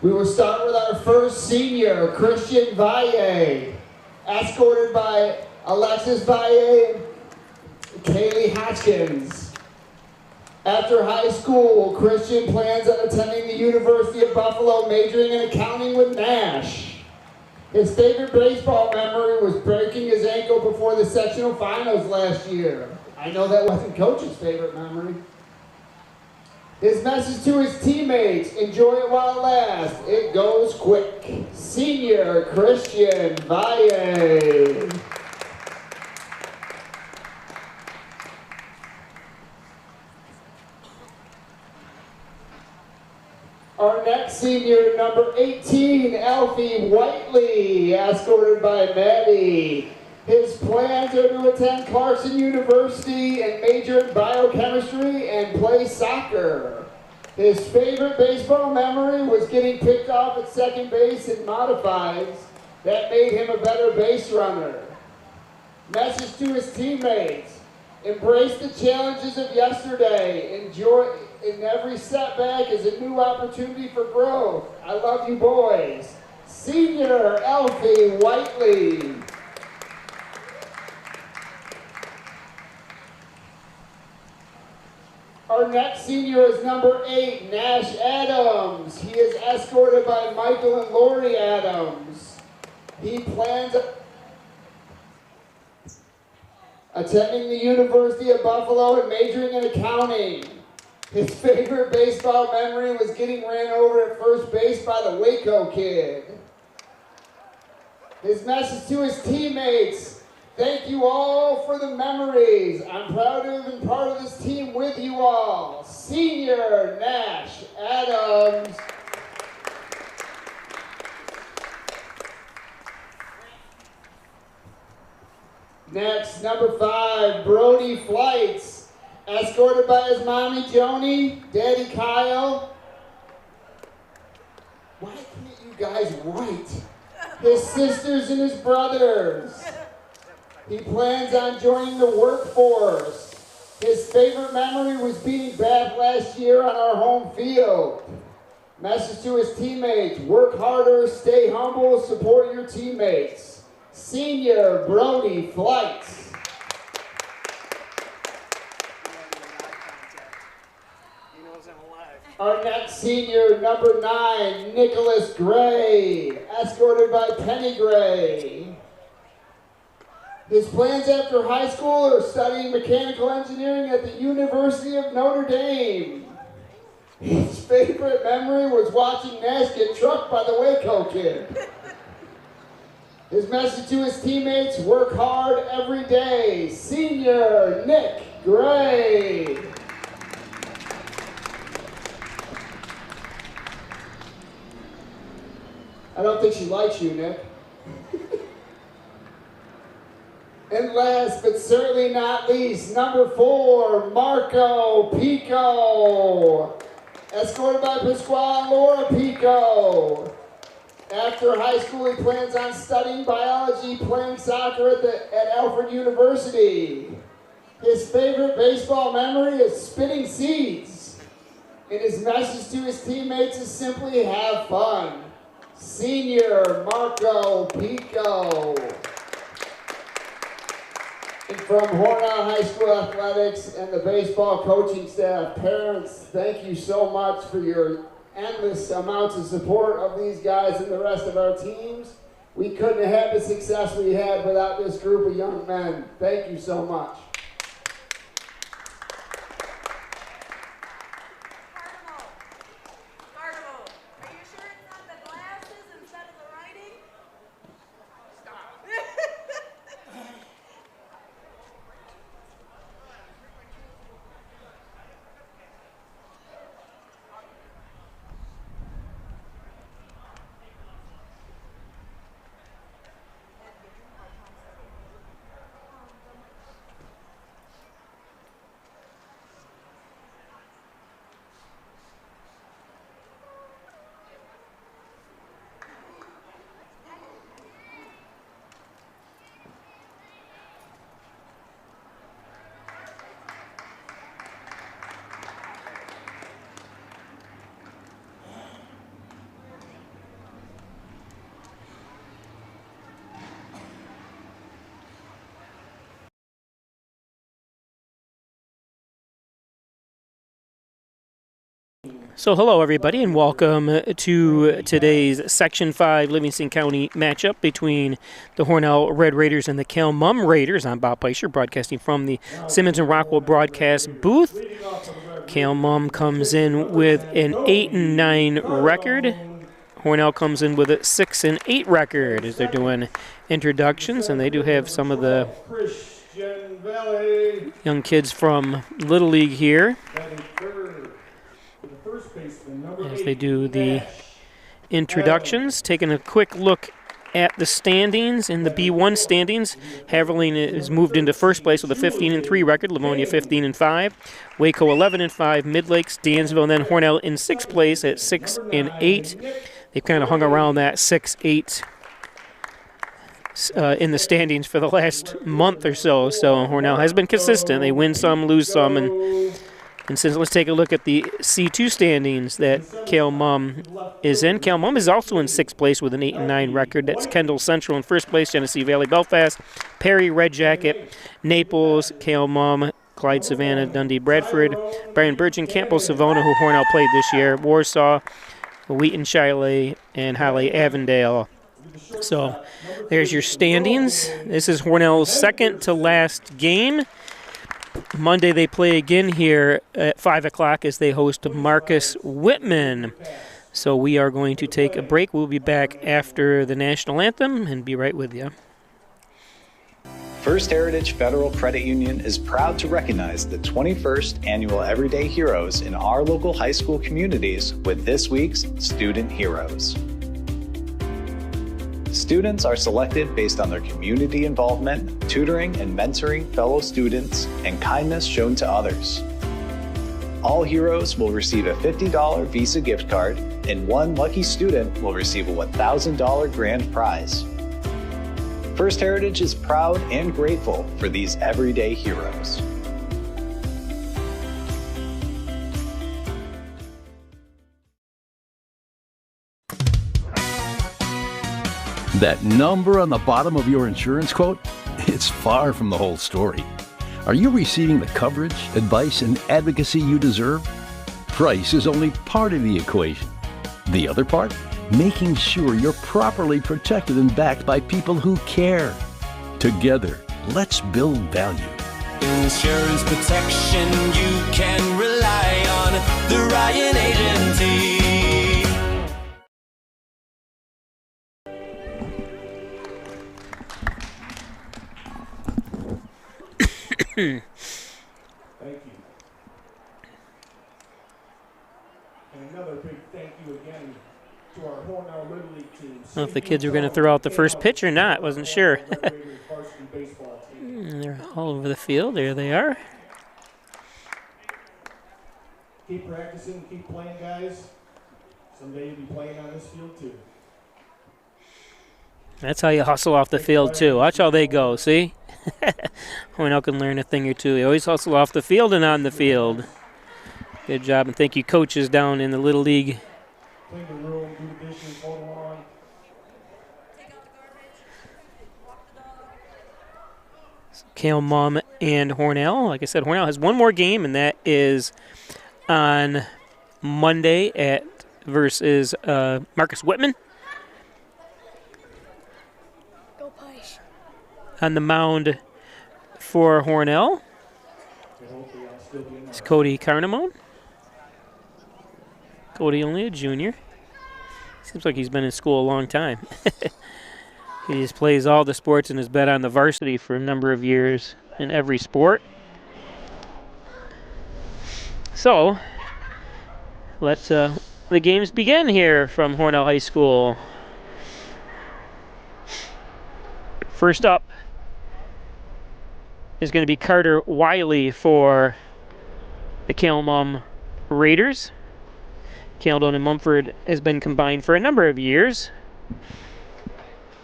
We will start with our first senior, Christian Valle, escorted by Alexis Valle and Kaylee Hodgkins. After high school, Christian plans on attending the University of Buffalo, majoring in accounting with Nash. His favorite baseball memory was breaking his ankle before the sectional finals last year. I know that wasn't Coach's favorite memory. His message to his teammates: enjoy it while it lasts. It goes quick. Senior Christian Valle. Our next senior, number 18, Alfie Whiteley, escorted by Maddie. His plans are to attend Clarkson University and major in biochemistry and play soccer. His favorite baseball memory was getting picked off at second base in modifieds. That made him a better base runner. Message to his teammates: embrace the challenges of yesterday. Enjoy, in every setback is a new opportunity for growth. I love you boys. Senior Alfie Whiteley. Our next senior is number 8, Nash Adams. He is escorted by Michael and Lori Adams. He plans attending the University of Buffalo and majoring in accounting. His favorite baseball memory was getting ran over at first base by the Waco kid. His message to his teammates: thank you all for the memories. I'm proud to have been part of this team with you all. Senior Nash Adams. Next, number 5, Brody Flights, escorted by his mommy Joni, daddy Kyle. Why can't you guys write? His sisters and his brothers. He plans on joining the workforce. His favorite memory was beating Bath last year on our home field. Message to his teammates: work harder, stay humble, support your teammates. Senior Brody Flights. Our next senior, number 9, Nicholas Gray, escorted by Penny Gray. His plans after high school are studying mechanical engineering at the University of Notre Dame. His favorite memory was watching Nash get trucked by the Waco kid. His message to his teammates: work hard every day. Senior Nick Gray. I don't think she likes you, Nick. And last but certainly not least, number 4, Marco Pico, escorted by Pasquale and Laura Pico. After high school, he plans on studying biology, playing soccer at Alfred University. His favorite baseball memory is spitting seeds. And his message to his teammates is simply have fun. Senior Marco Pico. And from Hornell High School Athletics and the baseball coaching staff, parents, thank you so much for your endless amounts of support of these guys and the rest of our teams. We couldn't have had the success we had without this group of young men. Thank you so much. So hello everybody and welcome to today's Section 5 Livingston County matchup between the Hornell Red Raiders and the Calmum Raiders. I'm Bob Peischer, broadcasting from the Simmons and Rockwell broadcast booth. Calmum comes in with an 8-9 record. Hornell comes in with a 6-8 record as they're doing introductions, and they do have some of the young kids from Little League here as they do the introductions. Taking a quick look at the standings. In the B1 standings, Haverling is moved into first place with a 15-3 record, Livonia 15-5, Waco 11-5, Midlakes, Dansville, and then Hornell in sixth place at 6-8. They've kind of hung around that 6-8 in the standings for the last month or so. So Hornell has been consistent. They win some, lose some, and since let's take a look at the C2 standings that Calmum is in. Calmum is also in sixth place with an 8-9 record. That's Kendall Central in first place, Genesee Valley Belfast, Perry Red Jacket, Naples, Calmum, Clyde Savannah, Dundee Bradford, Brian Burgeon, Campbell Savona, who Hornell played this year, Warsaw, Wheaton Shiley, and Holly Avondale. So there's your standings. This is Hornell's second to last game. Monday they play again here at 5 o'clock as they host Marcus Whitman. So we are going to take a break. We'll be back after the national anthem and be right with you. First Heritage Federal Credit Union is proud to recognize the 21st Annual Everyday Heroes in our local high school communities with this week's Student Heroes. Students are selected based on their community involvement, tutoring and mentoring fellow students, and kindness shown to others. All heroes will receive a $50 Visa gift card, and one lucky student will receive a $1,000 grand prize. First Heritage is proud and grateful for these everyday heroes. That number on the bottom of your insurance quote? It's far from the whole story. Are you receiving the coverage, advice, and advocacy you deserve? Price is only part of the equation. The other part? Making sure you're properly protected and backed by people who care. Together, let's build value. Insurance protection you can rely on. The Ryan Agency. Thank you. And another big thank you again to our Hornell Little League team. I don't know if the kids were going to throw out the first pitch or not. Wasn't sure. They're all over the field. There they are. Keep practicing, keep playing, guys. Someday you'll be playing on this field, too. That's how you hustle off the field, too. Watch how they go, see? Hornell can learn a thing or two. You always hustle off the field and on the field. Good job, and thank you, coaches down in the Little League. Clean the room, do the dishes, mow the lawn. Calmum and Hornell. Like I said, Hornell has one more game, and that is on Monday versus Marcus Whitman. On the mound for Hornell is Cody Carnamone. Cody only a junior. Seems like he's been in school a long time. He just plays all the sports and has been on the varsity for a number of years in every sport. So, let's the games begin here from Hornell High School. First up is going to be Carter Wiley for the Calmum Raiders. Caledonia and Mumford has been combined for a number of years.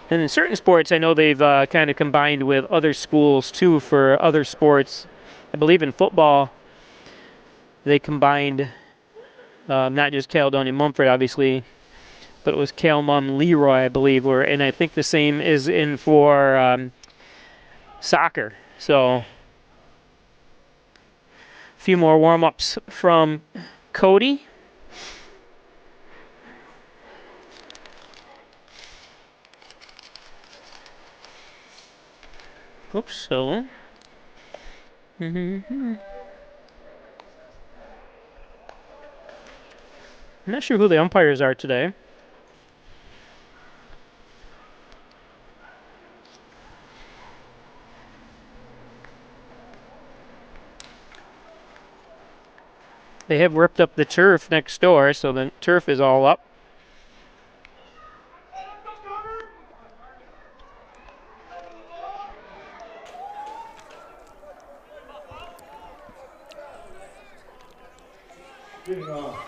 And in certain sports, I know they've kind of combined with other schools, too, for other sports. I believe in football, they combined not just Caledonia and Mumford, obviously, but it was Calmum Leroy, I believe, and I think the same is in for soccer. So, a few more warm-ups from Cody. Hope so. I'm not sure who the umpires are today. They have ripped up the turf next door, so the turf is all up. Getting off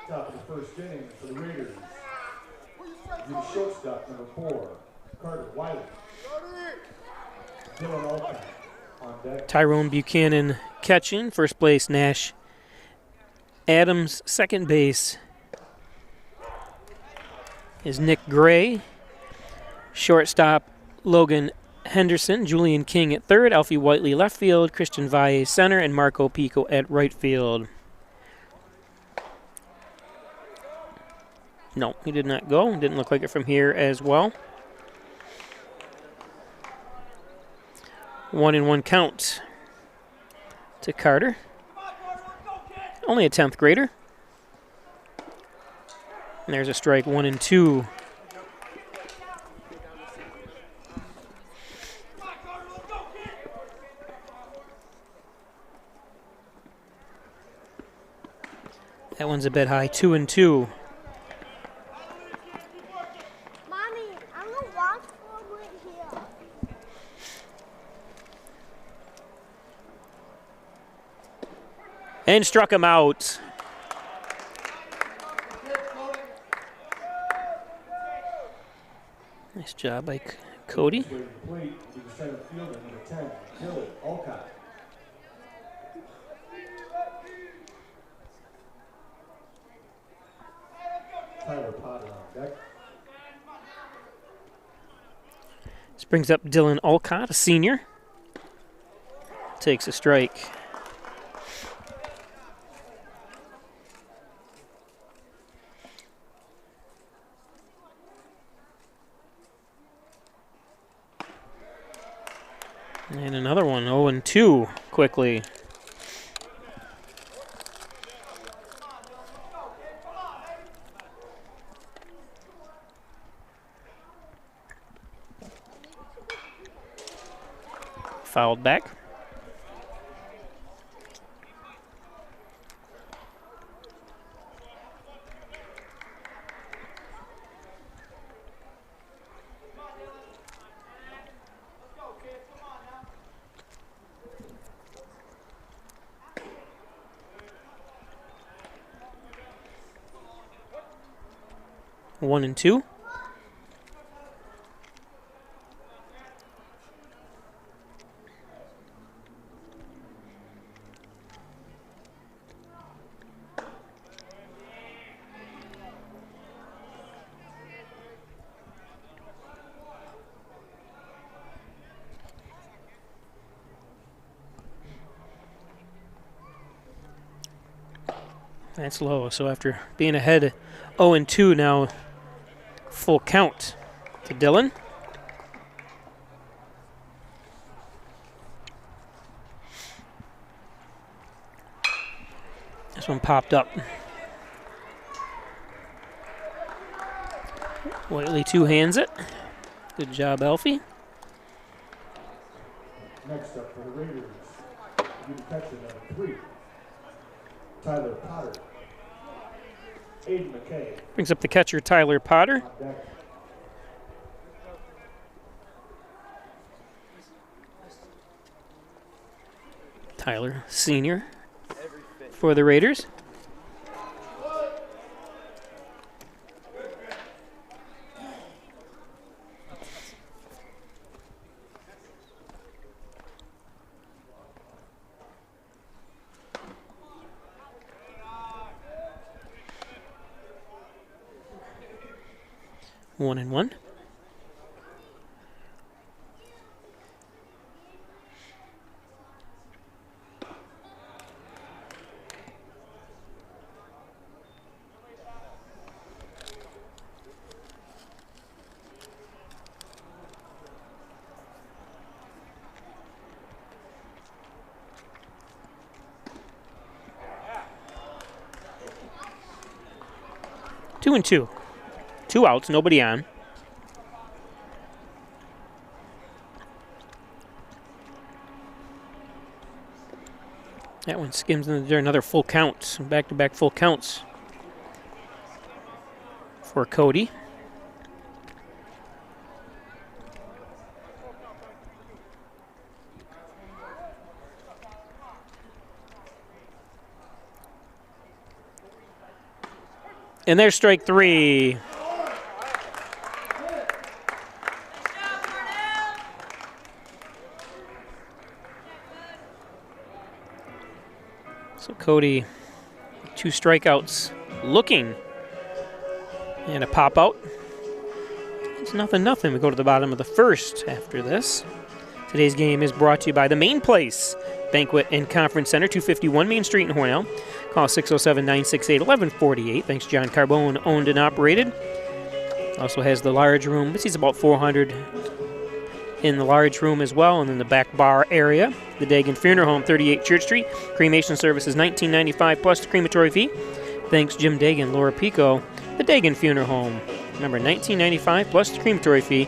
top of the first inning for the Raiders. Your shortstop, number 4, Carter Wiley. Dylan Olcott on deck. Tyrone Buchanan catching. First place, Nash Adams. Second base is Nick Gray. Shortstop, Logan Henderson. Julian King at third. Alfie Whiteley left field. Christian Valle center. And Marco Pico at right field. No, he did not go. Didn't look like it from here as well. 1-1 count to Carter. Only a 10th grader. And there's a strike, 1-2. That one's a bit high, 2-2. And struck him out. Nice job by Cody. Tyler Potter on deck. This brings up Dylan Olcott, a senior. Takes a strike. And another one, 0-2 quickly. Fouled back. One and two. That's low. So after being ahead 0-2 now, full count to Dylan. This one popped up. Whiteley two-hands it. Good job, Alfie. Next up for the Raiders, you catcher number 3, Tyler Potter. Aiden McKay. Brings up the catcher, Tyler Potter. Tyler, senior for the Raiders. One and one. 2-2. 2 outs, nobody on. That one skims in there, another full count. Back-to-back full counts for Cody. And there's strike 3. So Cody, 2 strikeouts looking. And a pop out. It's 0-0. We go to the bottom of the first after this. Today's game is brought to you by the Main Place Banquet and Conference Center, 251 Main Street in Hornell. Call 607-968-1148. Thanks, John Carbone, owned and operated. Also has the large room. It seats about 400 in the large room as well, and in the back bar area. The Dagan Funeral Home, 38 Church Street. Cremation service is $19.95 plus the crematory fee. Thanks, Jim Dagan, Laura Pico. The Dagan Funeral Home. Remember, $19.95 plus the crematory fee.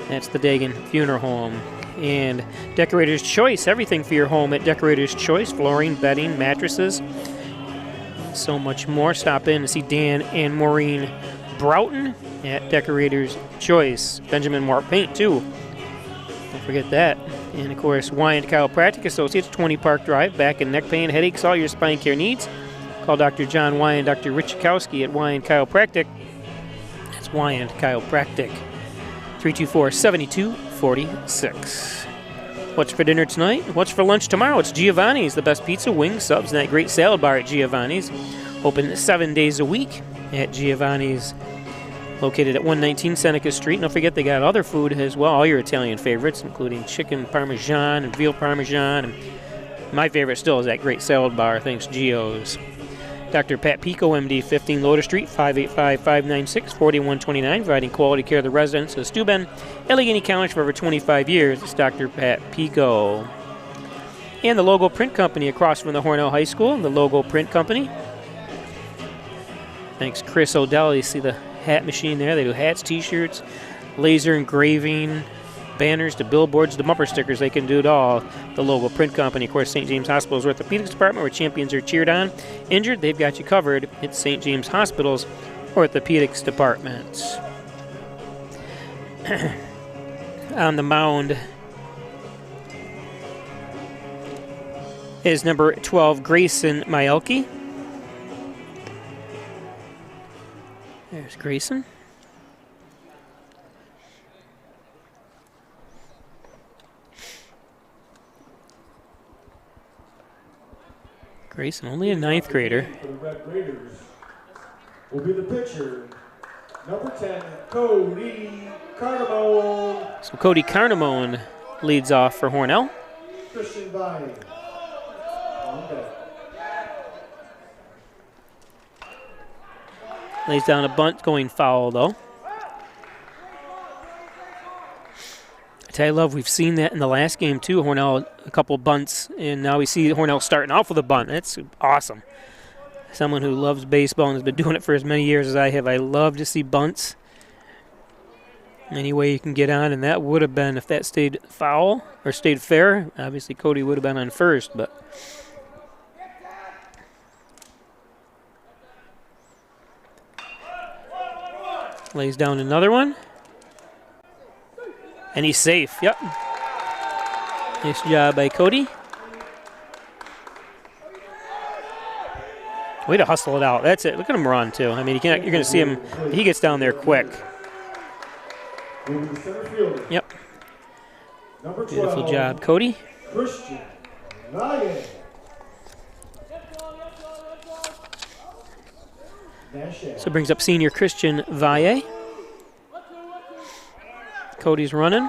That's the Dagan Funeral Home. And Decorator's Choice, everything for your home at Decorator's Choice. Flooring, bedding, mattresses, so much more. Stop in and see Dan and Maureen Broughton at Decorator's Choice. Benjamin Moore Paint, too. Don't forget that. And, of course, Wyand Chiropractic Associates, 20 Park Drive. Back and neck pain, headaches, all your spine care needs. Call Dr. John Wyand, Dr. Rich Chakowski at Wyand Chiropractic. That's Wyand Chiropractic. 324-7246. What's for dinner tonight? What's for lunch tomorrow? It's Giovanni's, the best pizza, wings, subs, and that great salad bar at Giovanni's. Open 7 days a week at Giovanni's, located at 119 Seneca Street. Don't forget they got other food as well, all your Italian favorites, including chicken parmesan and veal parmesan. And my favorite still is that great salad bar, thanks Gio's. Dr. Pat Pico, MD, 15 Loder Street, 585-596-4129, providing quality care to the residents of Steuben, Allegheny County for over 25 years. It's Dr. Pat Pico. And the Logo Print Company across from the Hornell High School, the Logo Print Company. Thanks, Chris O'Dell. You see the hat machine there. They do hats, T-shirts, laser engraving, banners, to billboards, to bumper stickers. They can do it all. The Logo Print Company. Of course, St. James Hospital's Orthopedics Department, where champions are cheered on. Injured, they've got you covered. It's St. James Hospital's Orthopedics Department. On the mound is number 12, Grayson Myelke. There's Grayson. Grayson, only a 9th grader. For the Red Raiders will be the pitcher, number 10, Cody Cardamone. So Cody Cardamone leads off for Hornell. Christian Vine on deck. Lays down a bunt, going foul though. I tell you, love, we've seen that in the last game too. Hornell, a couple bunts, and now we see Hornell starting off with a bunt. That's awesome. Someone who loves baseball and has been doing it for as many years as I have, I love to see bunts. Any way you can get on, and that would have been, if that stayed foul or stayed fair, obviously Cody would have been on first, but lays down another one. And he's safe. Yep. Nice job by Cody. Way to hustle it out. That's it. Look at him run, too. I mean, you're going to see him. He gets down there quick. Yep. Beautiful job, Cody. Christian Ryan. So it brings up senior Christian Valle. Cody's running.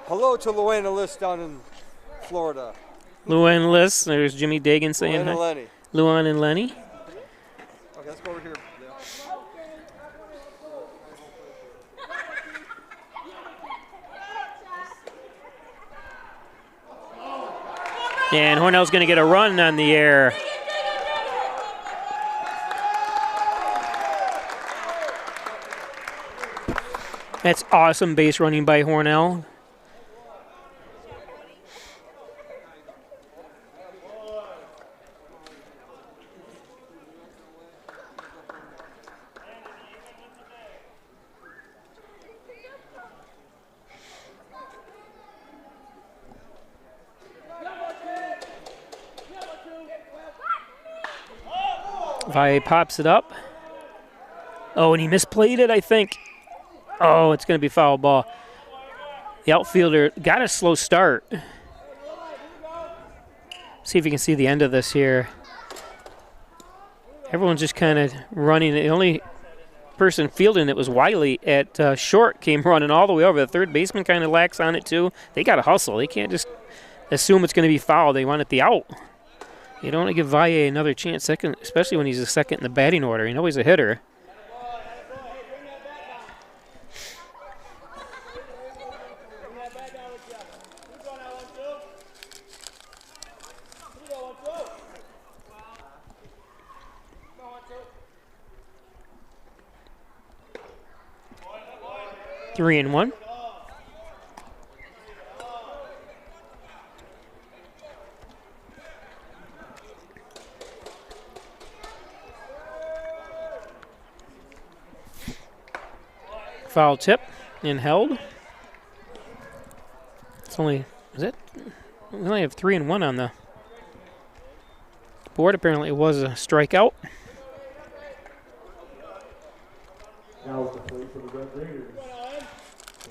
Hello to Luann and Liz down in Florida. Luann and Liz. There's Jimmy Dagan saying Luann hi. and Lenny. Luann and Lenny. Okay, let's go over here. And Hornell's going to get a run on the air. That's awesome base running by Hornell. Valle pops it up. Oh, and he misplayed it, I think. Oh, it's going to be foul ball. The outfielder got a slow start. See if you can see the end of this here. Everyone's just kind of running. The only person fielding it was Wiley at short, came running all the way over. The third baseman kind of lacks on it too. They got to hustle. They can't just assume it's going to be foul. They want it the out. You don't want to give Valle another chance, second, especially when he's a second in the batting order. You know he's a hitter. Three and one. Foul tip and held. It's only, is it? We only have 3 and 1 on the board. Apparently it was a strikeout. Now with the play for the Red Raiders.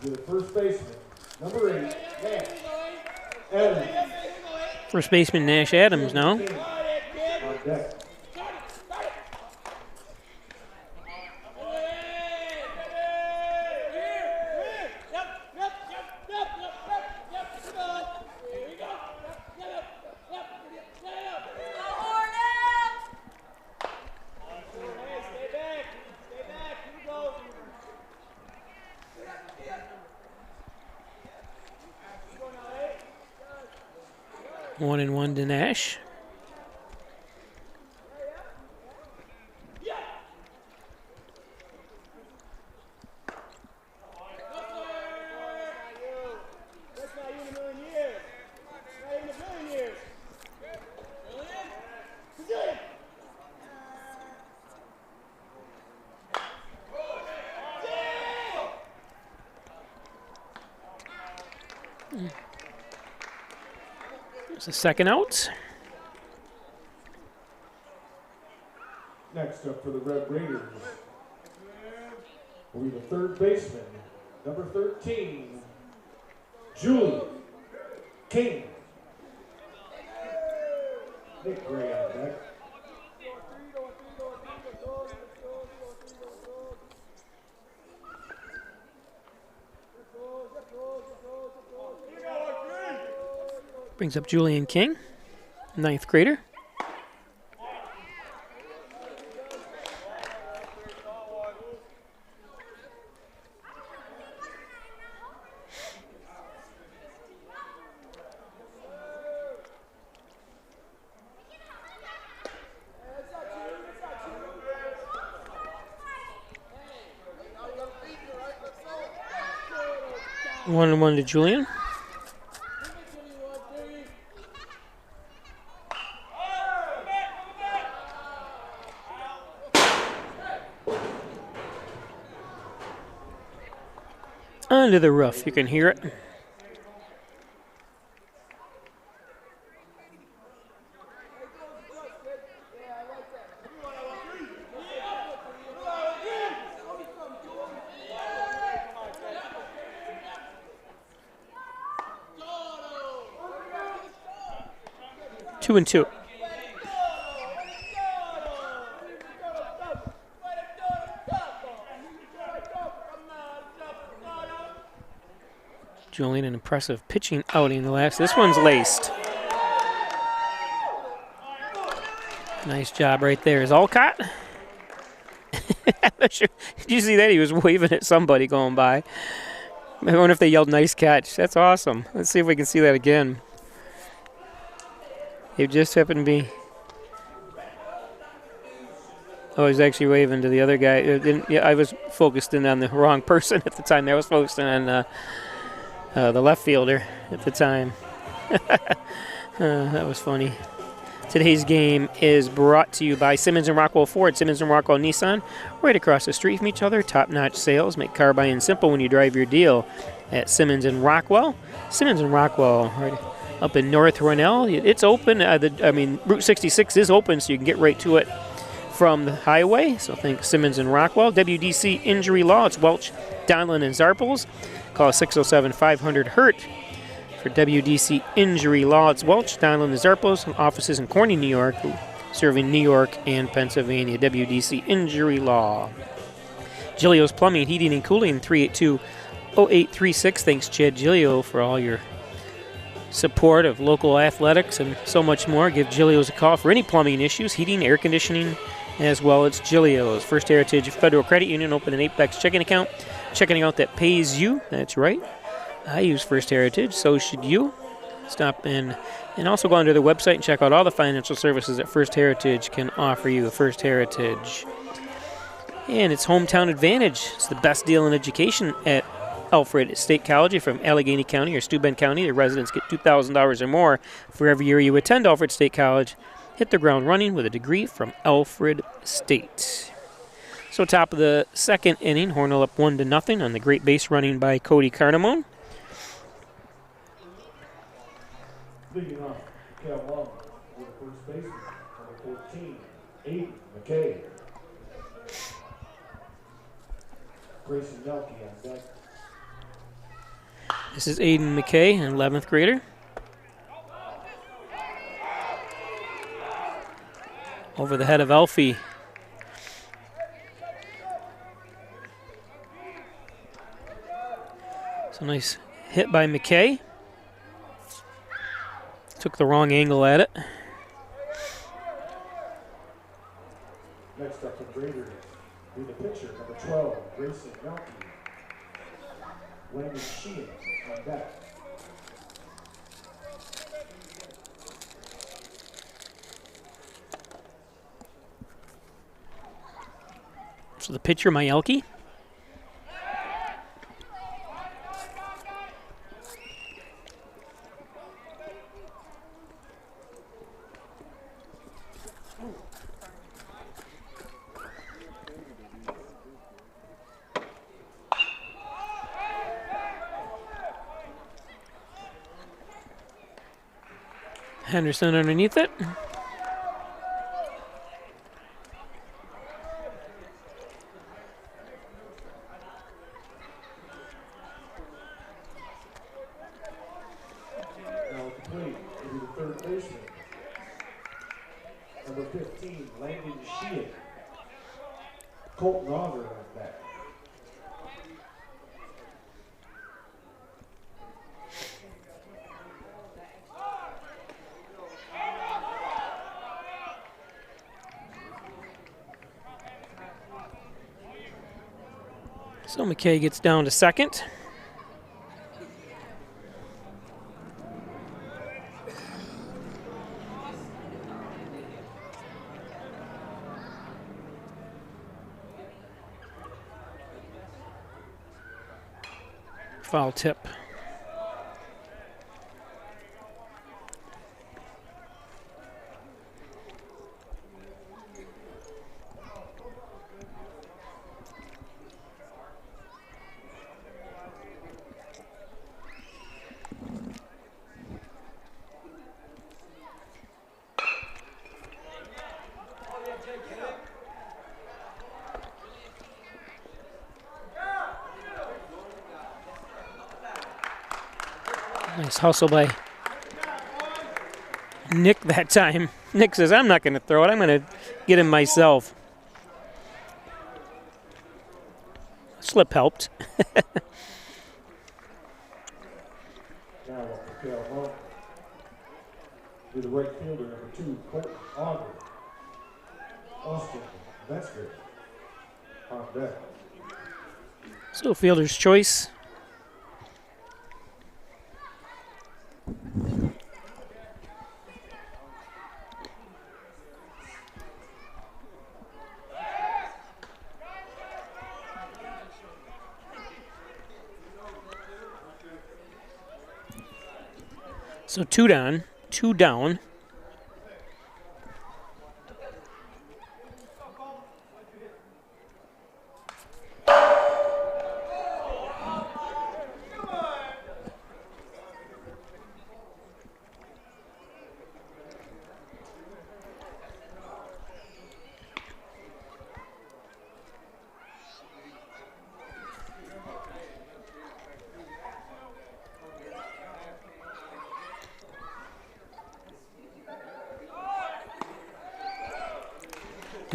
The first baseman, number 8, Nash Adams. First baseman Nash Adams now. On deck. One and one to Nash. There's a second out. Next up for the Red Raiders will be the third baseman, number 13, Julie King. Nick Gray on deck. Brings up Julian King, 9th grader. One and one to Julian. Under the roof, you can hear it. Two and two. Julian, an impressive pitching outing the last. This one's laced. Nice job right there. Is Alcott? I'm not sure. Did you see that? He was waving at somebody going by. I wonder if they yelled nice catch. That's awesome. Let's see if we can see that again. He just happened to be. Oh, he's actually waving to the other guy. Yeah, I was focused in on the wrong person at the time. I was focusing on the left fielder at the time. That was funny. Today's game is brought to you by Simmons and Rockwell Ford, Simmons and Rockwell Nissan, right across the street from each other. Top-notch sales make car buying simple when you drive your deal at Simmons and Rockwell. Simmons and Rockwell, right up in North Hornell. It's open. Route 66 is open, so you can get right to it from the highway. So think Simmons and Rockwell. WDC Injury Law. It's Welch, Donlin, and Zarples. Call 607-500-HURT. For WDC Injury Law, it's Welch, Donlin, and Zarpos, offices in Corning, New York, serving New York and Pennsylvania. WDC Injury Law. Gilio's Plumbing, Heating, and Cooling, 382-0836. Thanks, Chad Gilio, for all your support of local athletics and so much more. Give Gilio's a call for any plumbing issues, heating, air conditioning, as well as Gilio's. First Heritage Federal Credit Union, open an Apex checking account that pays you. That's right. I use First Heritage, so should you. Stop in and also go onto their website and check out all the financial services that First Heritage can offer you. First Heritage. And it's Hometown Advantage. It's the best deal in education at Alfred State College. From Allegheny County or Steuben County, the residents get $2,000 or more for every year you attend Alfred State College. Hit the ground running with a degree from Alfred State. So top of the second inning, Hornell up 1-0 on the great base running by Cody Cardamone. Leading off, Cal Long with the first baseman, number 14, Aiden McKay. Grayson Nelke on deck. This is Aiden McKay, an 11th grader. Over the head of Elfie. So nice hit by McKay. Took the wrong angle at it. Next up, the Raiders with the pitcher, number 12, Grayson Nelke. Landon Sheehan on deck. So the pitcher, Myelke. Henderson underneath it. Now complete will be the third baseman, number 15, Landon Sheehan. Colton Auger on deck. So McKay gets down to second. Foul tip. Nice hustle by Nick that time. Nick says, I'm not going to throw it. I'm going to get him myself. Slip helped. Now up to Cal Long with the right fielder, number 2, Colton Auger. Austin Metzger on deck. So fielder's choice. So two down.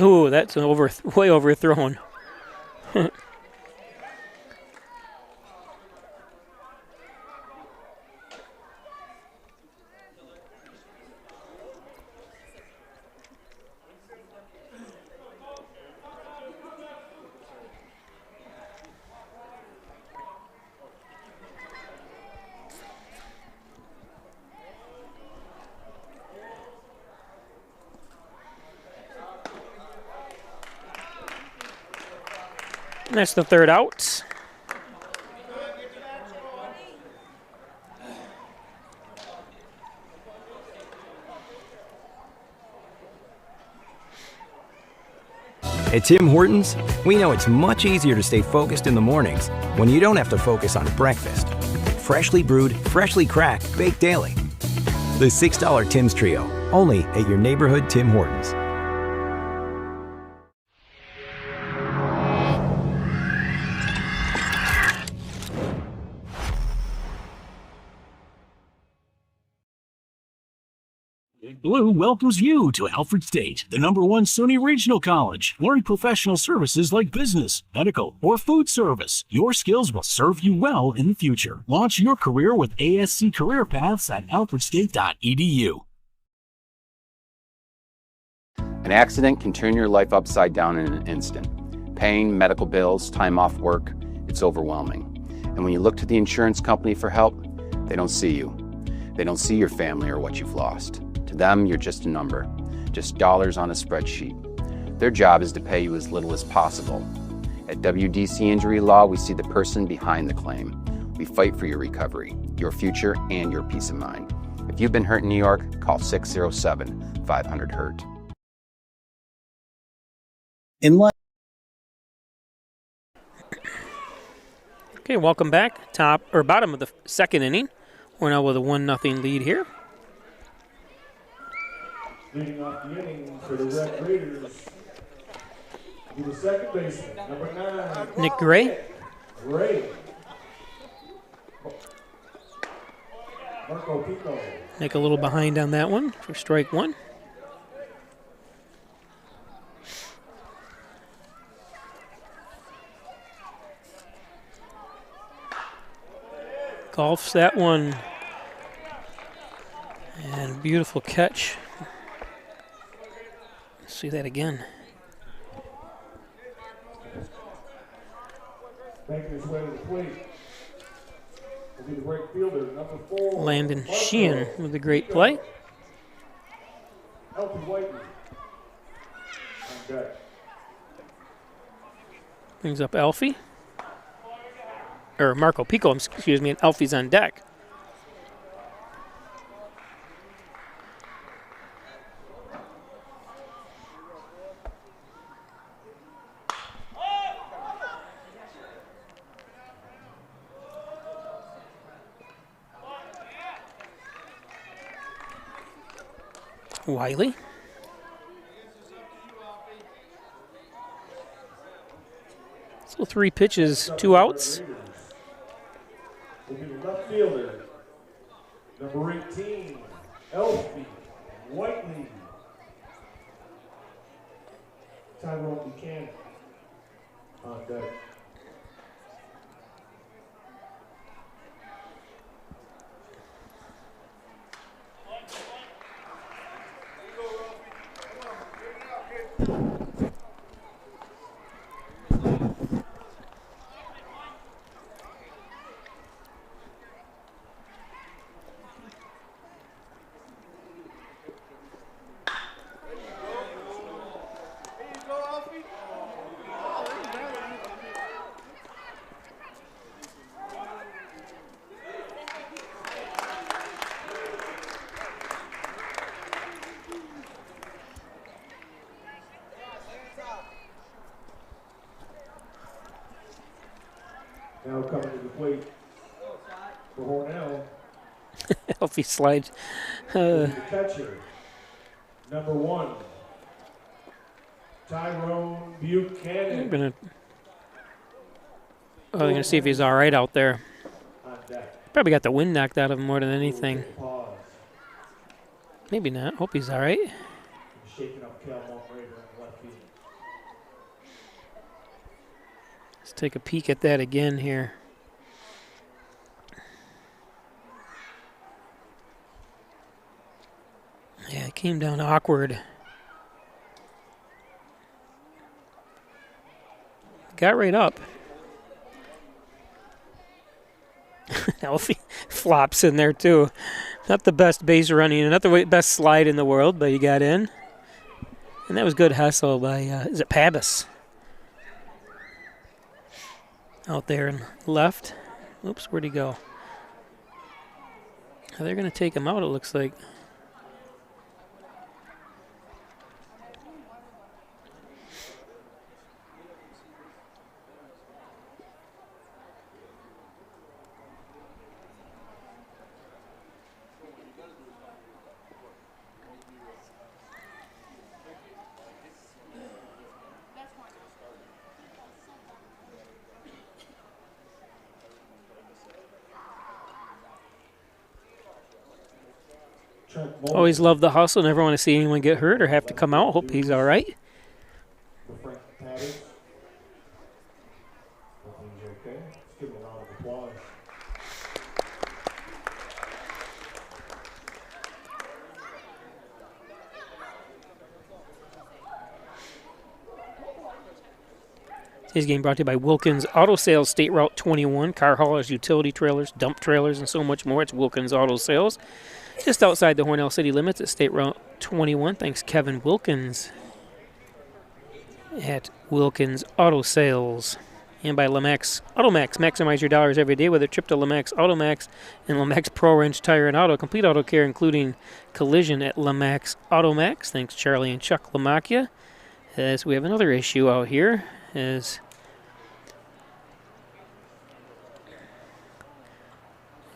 Ooh, that's way overthrown. And that's the third out. At Tim Hortons, we know it's much easier to stay focused in the mornings when you don't have to focus on breakfast. Freshly brewed, freshly cracked, baked daily. The $6 Tim's Trio, only at your neighborhood Tim Hortons. Big Blue welcomes you to Alfred State, the #1 SUNY Regional College. Learn professional services like business, medical, or food service. Your skills will serve you well in the future. Launch your career with ASC Career Paths at alfredstate.edu. An accident can turn your life upside down in an instant. Pain, medical bills, time off work, it's overwhelming. And when you look to the insurance company for help, they don't see you. They don't see your family or what you've lost. To them, you're just a number, just dollars on a spreadsheet. Their job is to pay you as little as possible. At WDC Injury Law, we see the person behind the claim. We fight for your recovery, your future, and your peace of mind. If you've been hurt in New York, call 607-500-HURT. Okay, welcome back. Bottom of the second inning. We're now with a 1-0 lead here. Leading off the inning for the Red Raiders, the second baseman, number 9. Nick Gray. Marco Pico. Nick a little behind on that one for strike one. Golfs that one. And beautiful catch. Let's see that again. Making his way to the plate will be the right fielder, number 4. Landon Sheehan with a great play. Elfie Whiteley on deck. Brings up Alfie. Or Marco Pico, excuse me, and Alfie's on deck. Wiley. So 3 pitches, 2 outs. Will be the left fielder, number 18, Elfie Whiteley. Tyrone Buchanan on deck. Now coming to the plate for Hornell. Alfie slides. The catcher, number 1, Tyrone Buchanan. I'm gonna. Oh, they're gonna see if he's all right out there. On deck. Probably got the wind knocked out of him more than anything. Pause. Maybe not. Hope he's all right. Shaking up Cal Montrader on the left field. Let's take a peek at that again here. Yeah, it came down awkward. Got right up. Alfie flops in there too. Not the best base running, not the best slide in the world, but he got in. And that was good hustle by, is it Pabas? Out there and left. Oops, where'd he go? They're going to take him out, it looks like. Always love the hustle. Never want to see anyone get hurt or have to come out. Hope he's all right. Today's game brought to you by Wilkins Auto Sales, State Route 21, car haulers, utility trailers, dump trailers, and so much more. It's Wilkins Auto Sales, just outside the Hornell city limits at State Route 21. Thanks, Kevin Wilkins at Wilkins Auto Sales. And by Lamax Automax. Maximize your dollars every day with a trip to Lamax Automax and Lamax Pro Wrench Tire and Auto. Complete auto care, including collision at Lamax Automax. Thanks, Charlie and Chuck Lamakia. As we have another issue out here, as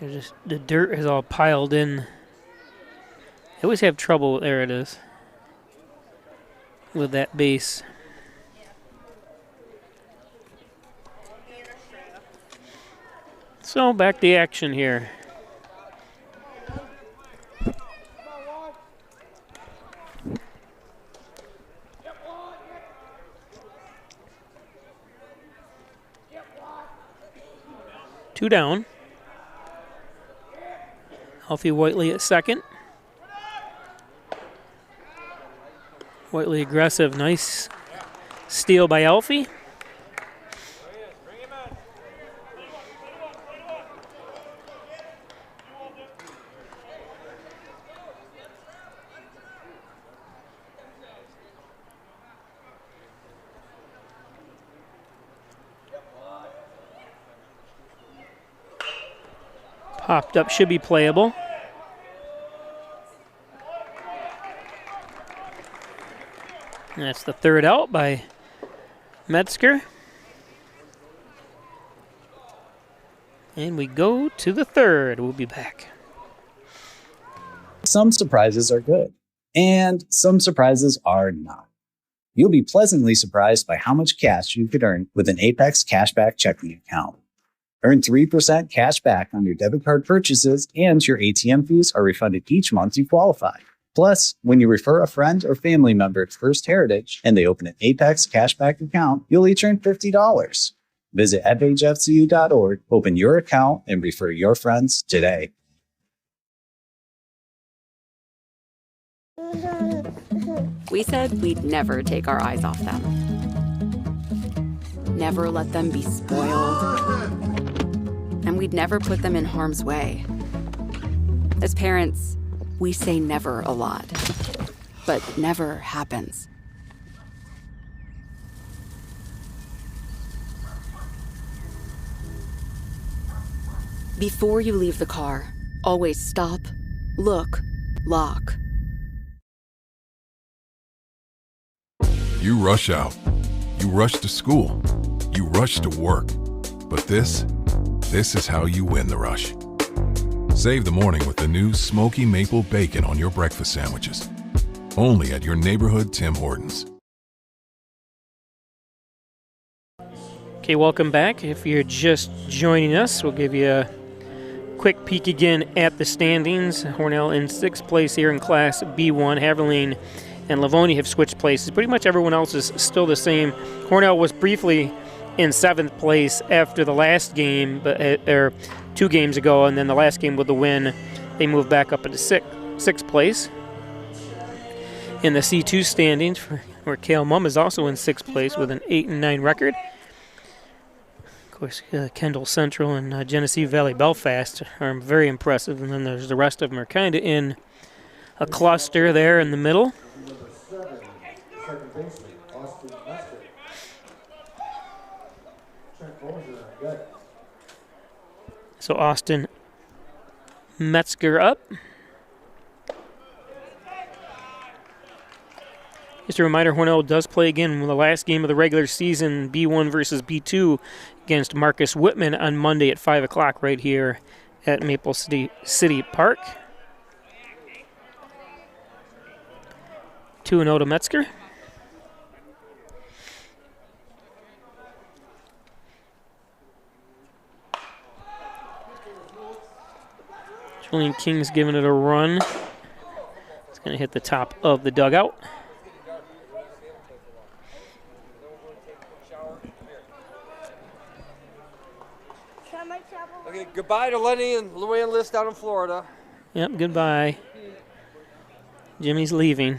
just the dirt is all piled in. I always have trouble, there it is, with that base. So back to action here. Two down. Alfie Whiteley at second. Whiteley aggressive, nice steal by Alfie. Popped up, should be playable. And that's the third out by Metzger. And we go to the third. We'll be back. Some surprises are good, and some surprises are not. You'll be pleasantly surprised by how much cash you could earn with an Apex Cashback checking account. Earn 3% cash back on your debit card purchases, and your ATM fees are refunded each month you qualify. Plus, when you refer a friend or family member to First Heritage and they open an Apex Cashback account, you'll each earn $50. Visit fhfcu.org, open your account, and refer your friends today. We said we'd never take our eyes off them. Never let them be spoiled. And we'd never put them in harm's way. As parents, we say never a lot, but never happens. Before you leave the car, always stop, look, lock. You rush out. You rush to school. You rush to work. But this This is how you win the rush. Save the morning with the new Smoky Maple Bacon on your breakfast sandwiches. Only at your neighborhood Tim Hortons. Okay, welcome back. If you're just joining us, we'll give you a quick peek again at the standings. Hornell in 6th place here in Class B1. Haverline and Livonia have switched places. Pretty much everyone else is still the same. Hornell was briefly in 7th place after the last game, or 2 games ago, and then the last game with the win, they moved back up into 6th place. In the C2 standings, where Kale Mumm is also in 6th place with an 8-9 record. Of course, Kendall Central and Genesee Valley Belfast are very impressive, and then there's the rest of them are kind of in a cluster there in the middle. So Austin Metzger up. Just a reminder, Hornell does play again in the last game of the regular season, B1 versus B2, against Marcus Whitman on Monday at 5 o'clock right here at Maple City Park. 2-0 to Metzger. Julian King's giving it a run. It's going to hit the top of the dugout. Okay, goodbye to Lenny and Luann List down in Florida. Yep, goodbye. Jimmy's leaving.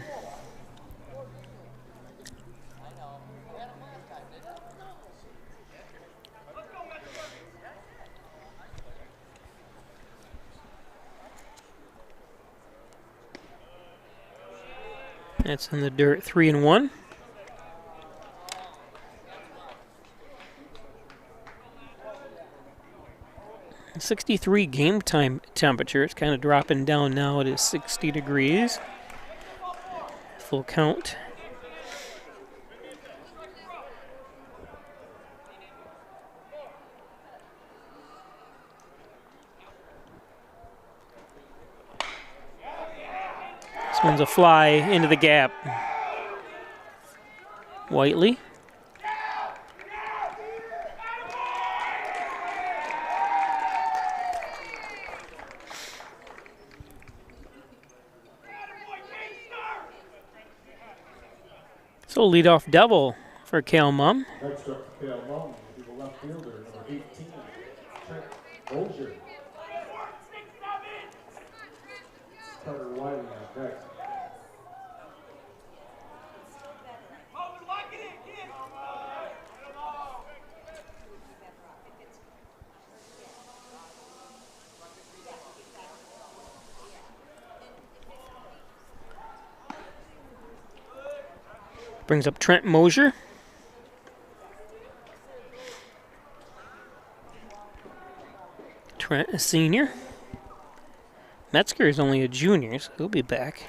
That's in the dirt, 3-1. .63 game time temperature. It's kind of dropping down now. It is 60 degrees. Full count. This one's a fly into the gap. Whiteley. So leadoff double for Kale Mumm. Next up, Kale Mumm, the left fielder, number 18, Trent Bolger. Carter Wiley on deck. Brings up Trent Mosier. Trent, a senior. Metzger is only a junior, so he'll be back.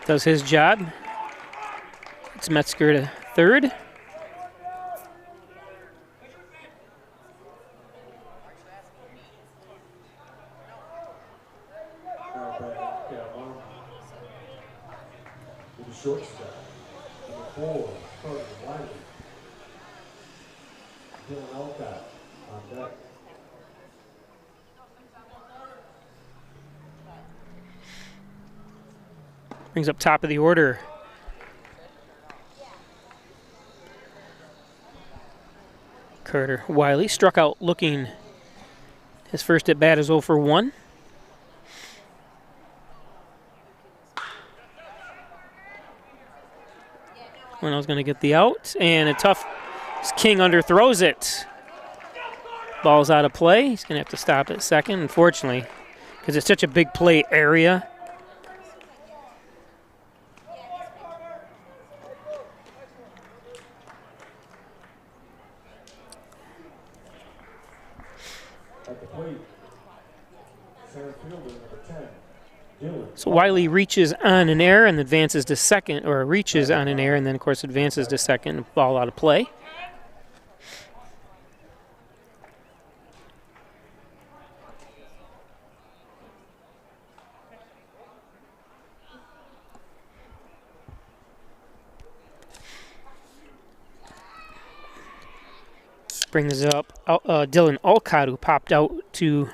Does his job. It's Metzger to third. Shortstop, number 4, Carter Wiley. Dylan Alcott on deck. Brings up top of the order. Carter Wiley struck out looking. His first at bat is 0 for 1. Hornell's going to get the out, and a tough King underthrows it. Ball's out of play. He's going to have to stop at second, unfortunately, because it's such a big play area. At the plate, center fielder number 10, Dylan. So Wiley reaches on an air and advances to second, or reaches on an air and then, of course, advances to second. Ball out of play. Brings up Dylan Alcott, who popped out to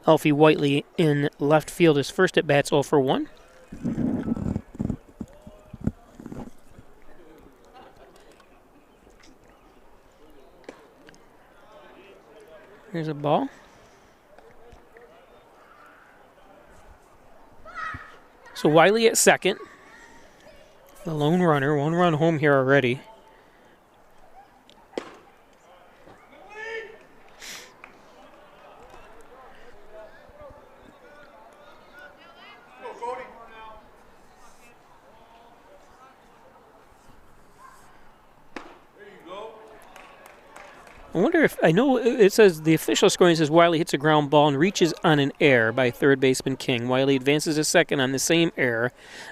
Alfie Whiteley in left field. His first at bats 0 for 1. Here's a ball. So Wiley at second. The lone runner, 1 run home here already. I wonder if, I know it says the official scoring says Wiley hits a ground ball and reaches on an error by third baseman King. Wiley advances to second on the same error.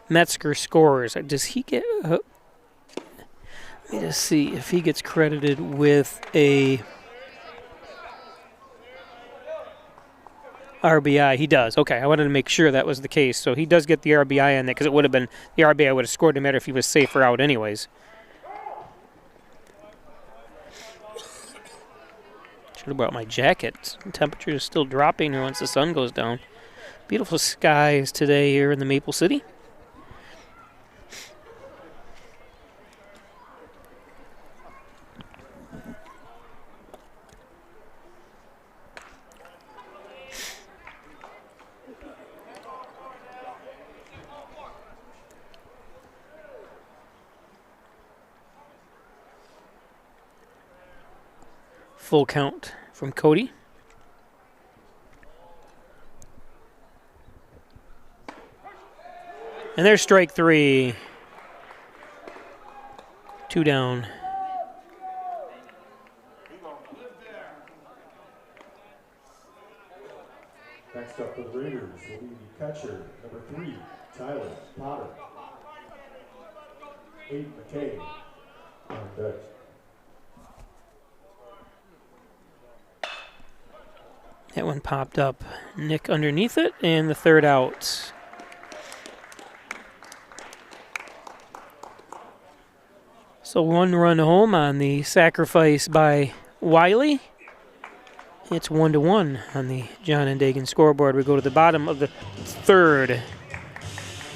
Metzger scores. Does he get, let me just see if he gets credited with a RBI. He does. Okay, I wanted to make sure that was the case. So he does get the RBI on that because it would have been, the RBI would have scored no matter if he was safe or out anyways. Should have brought my jacket. The temperature is still dropping here once the sun goes down. Beautiful skies today here in the Maple City. Full count from Cody. And there's strike 3. 2 down. Next up for the Raiders will be the catcher, number 3, Tyler Potter. 8, McKay on deck. That one popped up. Nick underneath it, and the third out. So 1 run home on the sacrifice by Wiley. It's 1-1 on the John and Dagan scoreboard. We go to the bottom of the third.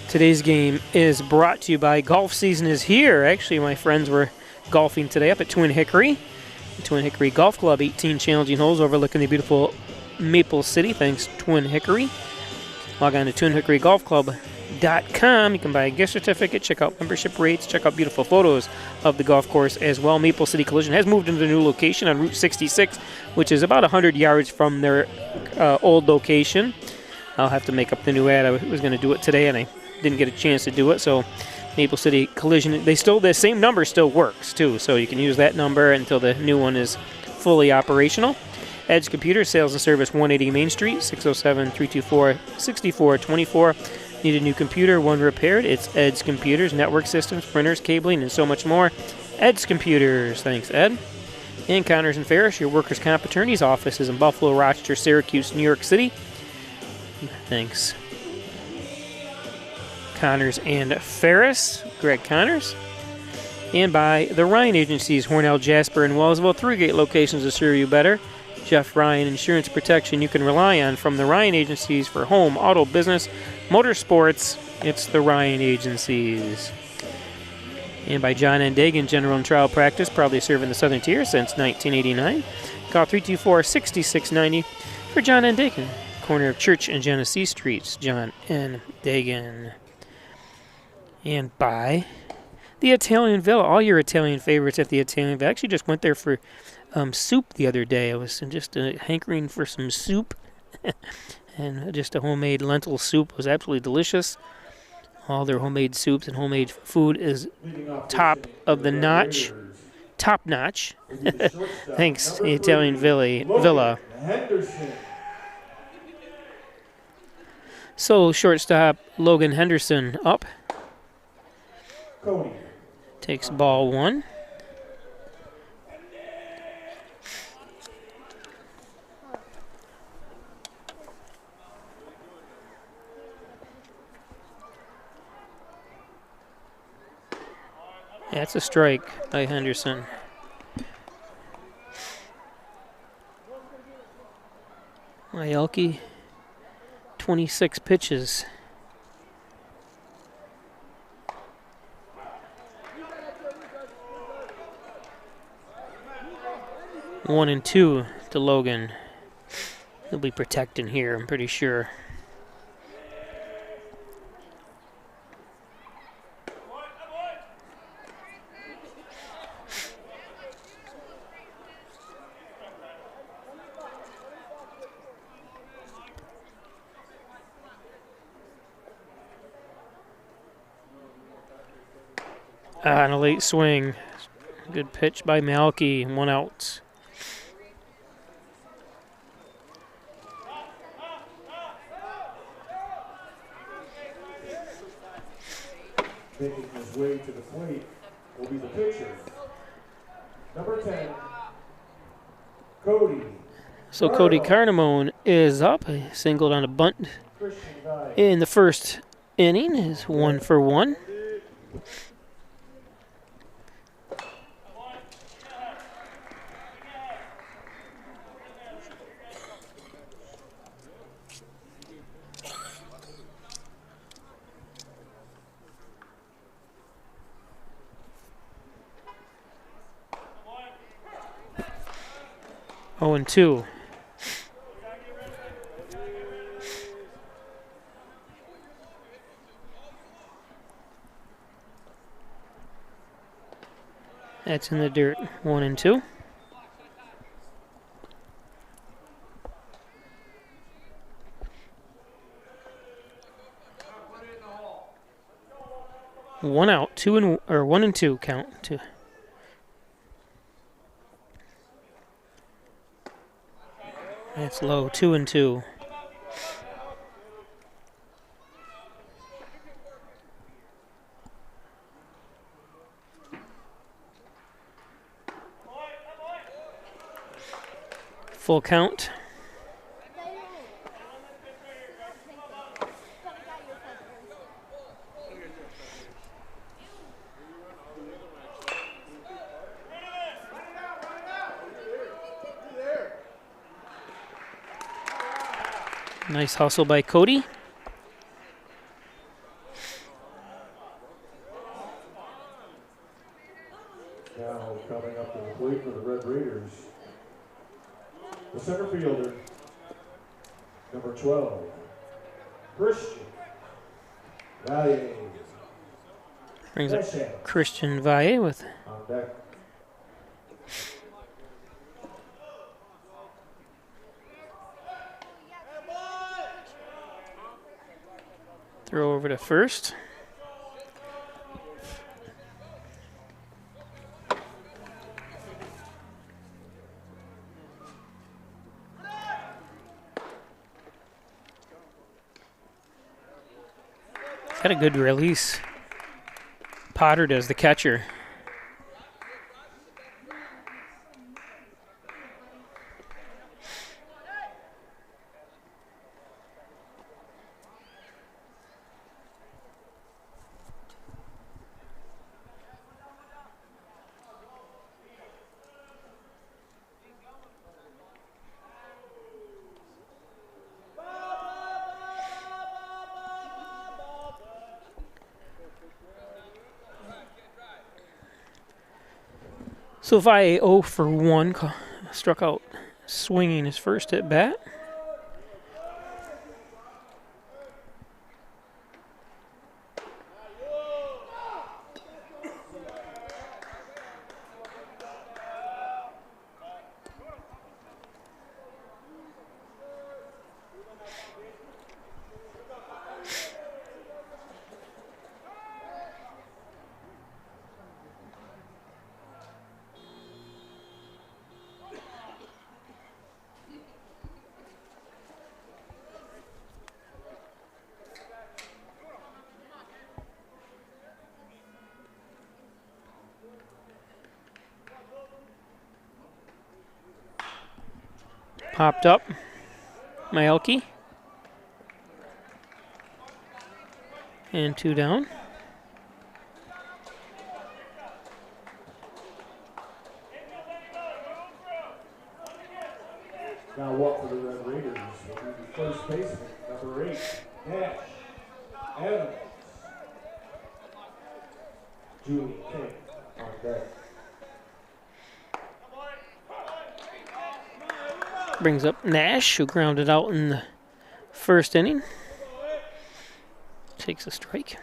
Today's game is brought to you by Golf Season is here. Actually, my friends were golfing today up at Twin Hickory. The Twin Hickory Golf Club, 18 challenging holes overlooking the beautiful Maple City, thanks Twin Hickory. Log on to twinhickorygolfclub.com. You can buy a gift certificate, check out membership rates, check out beautiful photos of the golf course as well. Maple City Collision has moved into the new location on Route 66, which is about 100 yards from their old location. I'll have to make up the new ad. I was going to do it today, and I didn't get a chance to do it. So Maple City Collision, the same number still works, too, so you can use that number until the new one is fully operational. Ed's Computer, sales and service, 180 Main Street, 607-324-6424. Need a new computer, one repaired? It's Ed's Computers, network systems, printers, cabling, and so much more. Ed's Computers. Thanks, Ed. And Connors and Ferris, your workers' comp attorney's offices in Buffalo, Rochester, Syracuse, New York City. Thanks, Connors and Ferris, Greg Connors. And by the Ryan Agencies, Hornell, Jasper, and Wellsville, 3 great locations to serve you better. Jeff Ryan, insurance protection you can rely on from the Ryan Agencies for home, auto, business, motorsports. It's the Ryan Agencies. And by John N. Dagan, general and trial practice, proudly serving the Southern Tier since 1989. Call 324-6690 for John N. Dagan, corner of Church and Genesee Streets. John N. Dagan. And by The Italian Villa, all your Italian favorites at the Italian Villa. I actually just went there for soup the other day. I was just hankering for some soup, and just a homemade lentil soup. It was absolutely delicious. All their homemade soups and homemade food is top of the notch, top notch. Thanks, the Italian Villa. So shortstop Logan Henderson up. Takes ball 1. That's a strike by Henderson. Myelke, 26 pitches. One and 2 to Logan. He'll be protecting here, I'm pretty sure. On a late swing. Good pitch by Myelke, 1 out. Making his way to the plate will be the pitcher. Number 10, Cody. So Cody Carnamone is up. He singled on a bunt in the first inning. Is 1 for 1. Oh, and 2. That's in the dirt. 1 and 2. One out, 1 and 2 count. 2. That's low, 2 and 2. Full count. Nice hustle by Cody. Now coming up to the plate for the Red Raiders, the center fielder, number 12, Christian Valle. Brings up Christian Valle with on deck. throw over to first. Got a good release. Potter does, the catcher. So Valle 0 for 1, struck out swinging his first at bat. Popped up. Myelke. And 2 down. Now up for the Red Raiders will be the first baseman, number 8, Nash Adams. Julie King on deck. Brings up Nash, who grounded out in the first inning. Takes a strike.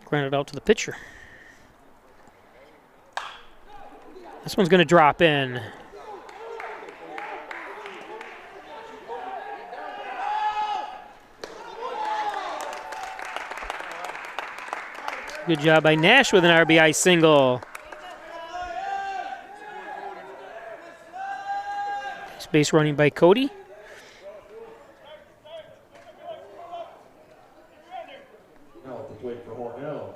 Grounded out to the pitcher. This one's going to drop in. Good job by Nash with an RBI single. Nice base running by Cody. Now at the plate for Hornell.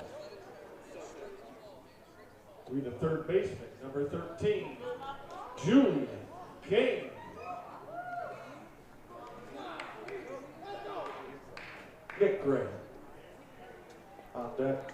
We the third baseman, number 13, Julie King. Nick Gray on deck.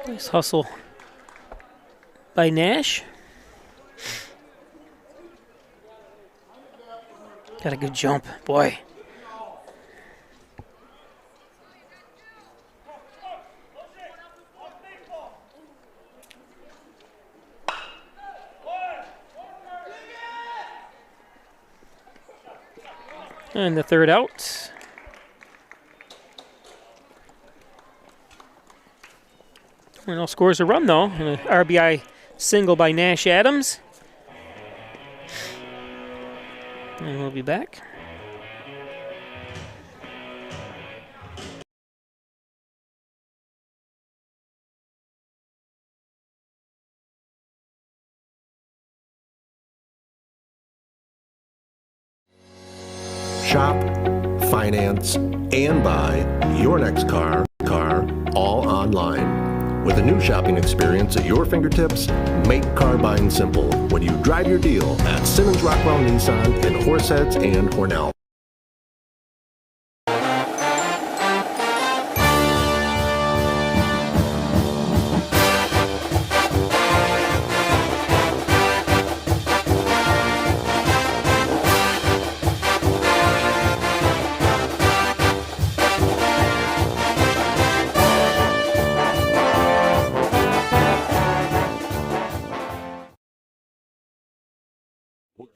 Nice hustle by Nash. Got a good jump, boy. And the third out. Hornell scores a run, though. An RBI single by Nash Adams. And we'll be back. Shop, finance, and buy your next car all online. With a new shopping experience at your fingertips, make car buying simple when you drive your deal at Simmons Rockwell Nissan in Horseheads and Hornell.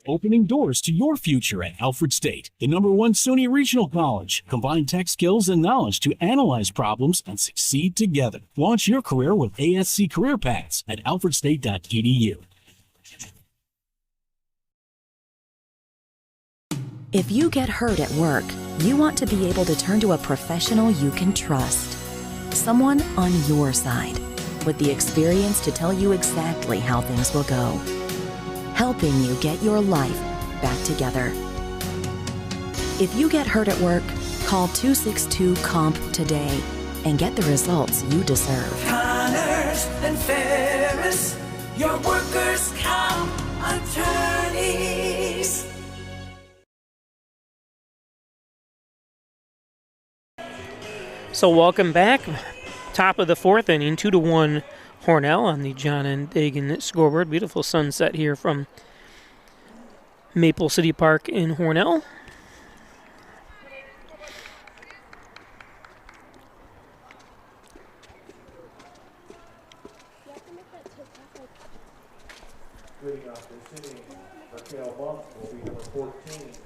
Opening doors to your future at Alfred State, the #1 SUNY Regional College. Combine tech skills and knowledge to analyze problems and succeed together. Launch your career with ASC Career Paths at alfredstate.edu. If you get hurt at work, you want to be able to turn to a professional you can trust. Someone on your side, with the experience to tell you exactly how things will go. Helping you get your life back together. If you get hurt at work, call 262-COMP today and get the results you deserve. Connors and Ferris, your workers' comp attorneys. So welcome back. Top of the fourth inning, 2-1 Hornell on the John and Dagan scoreboard. Beautiful sunset here from Maple City Park in Hornell. Leading off this inning, Raquel Monk will be number 14,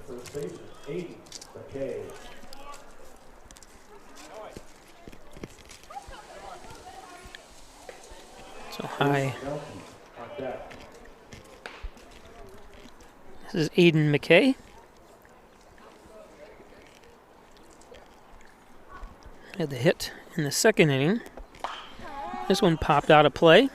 first baseman, 80, McKay. So high. This is Aiden McKay. Had the hit in the second inning. This one popped out of play.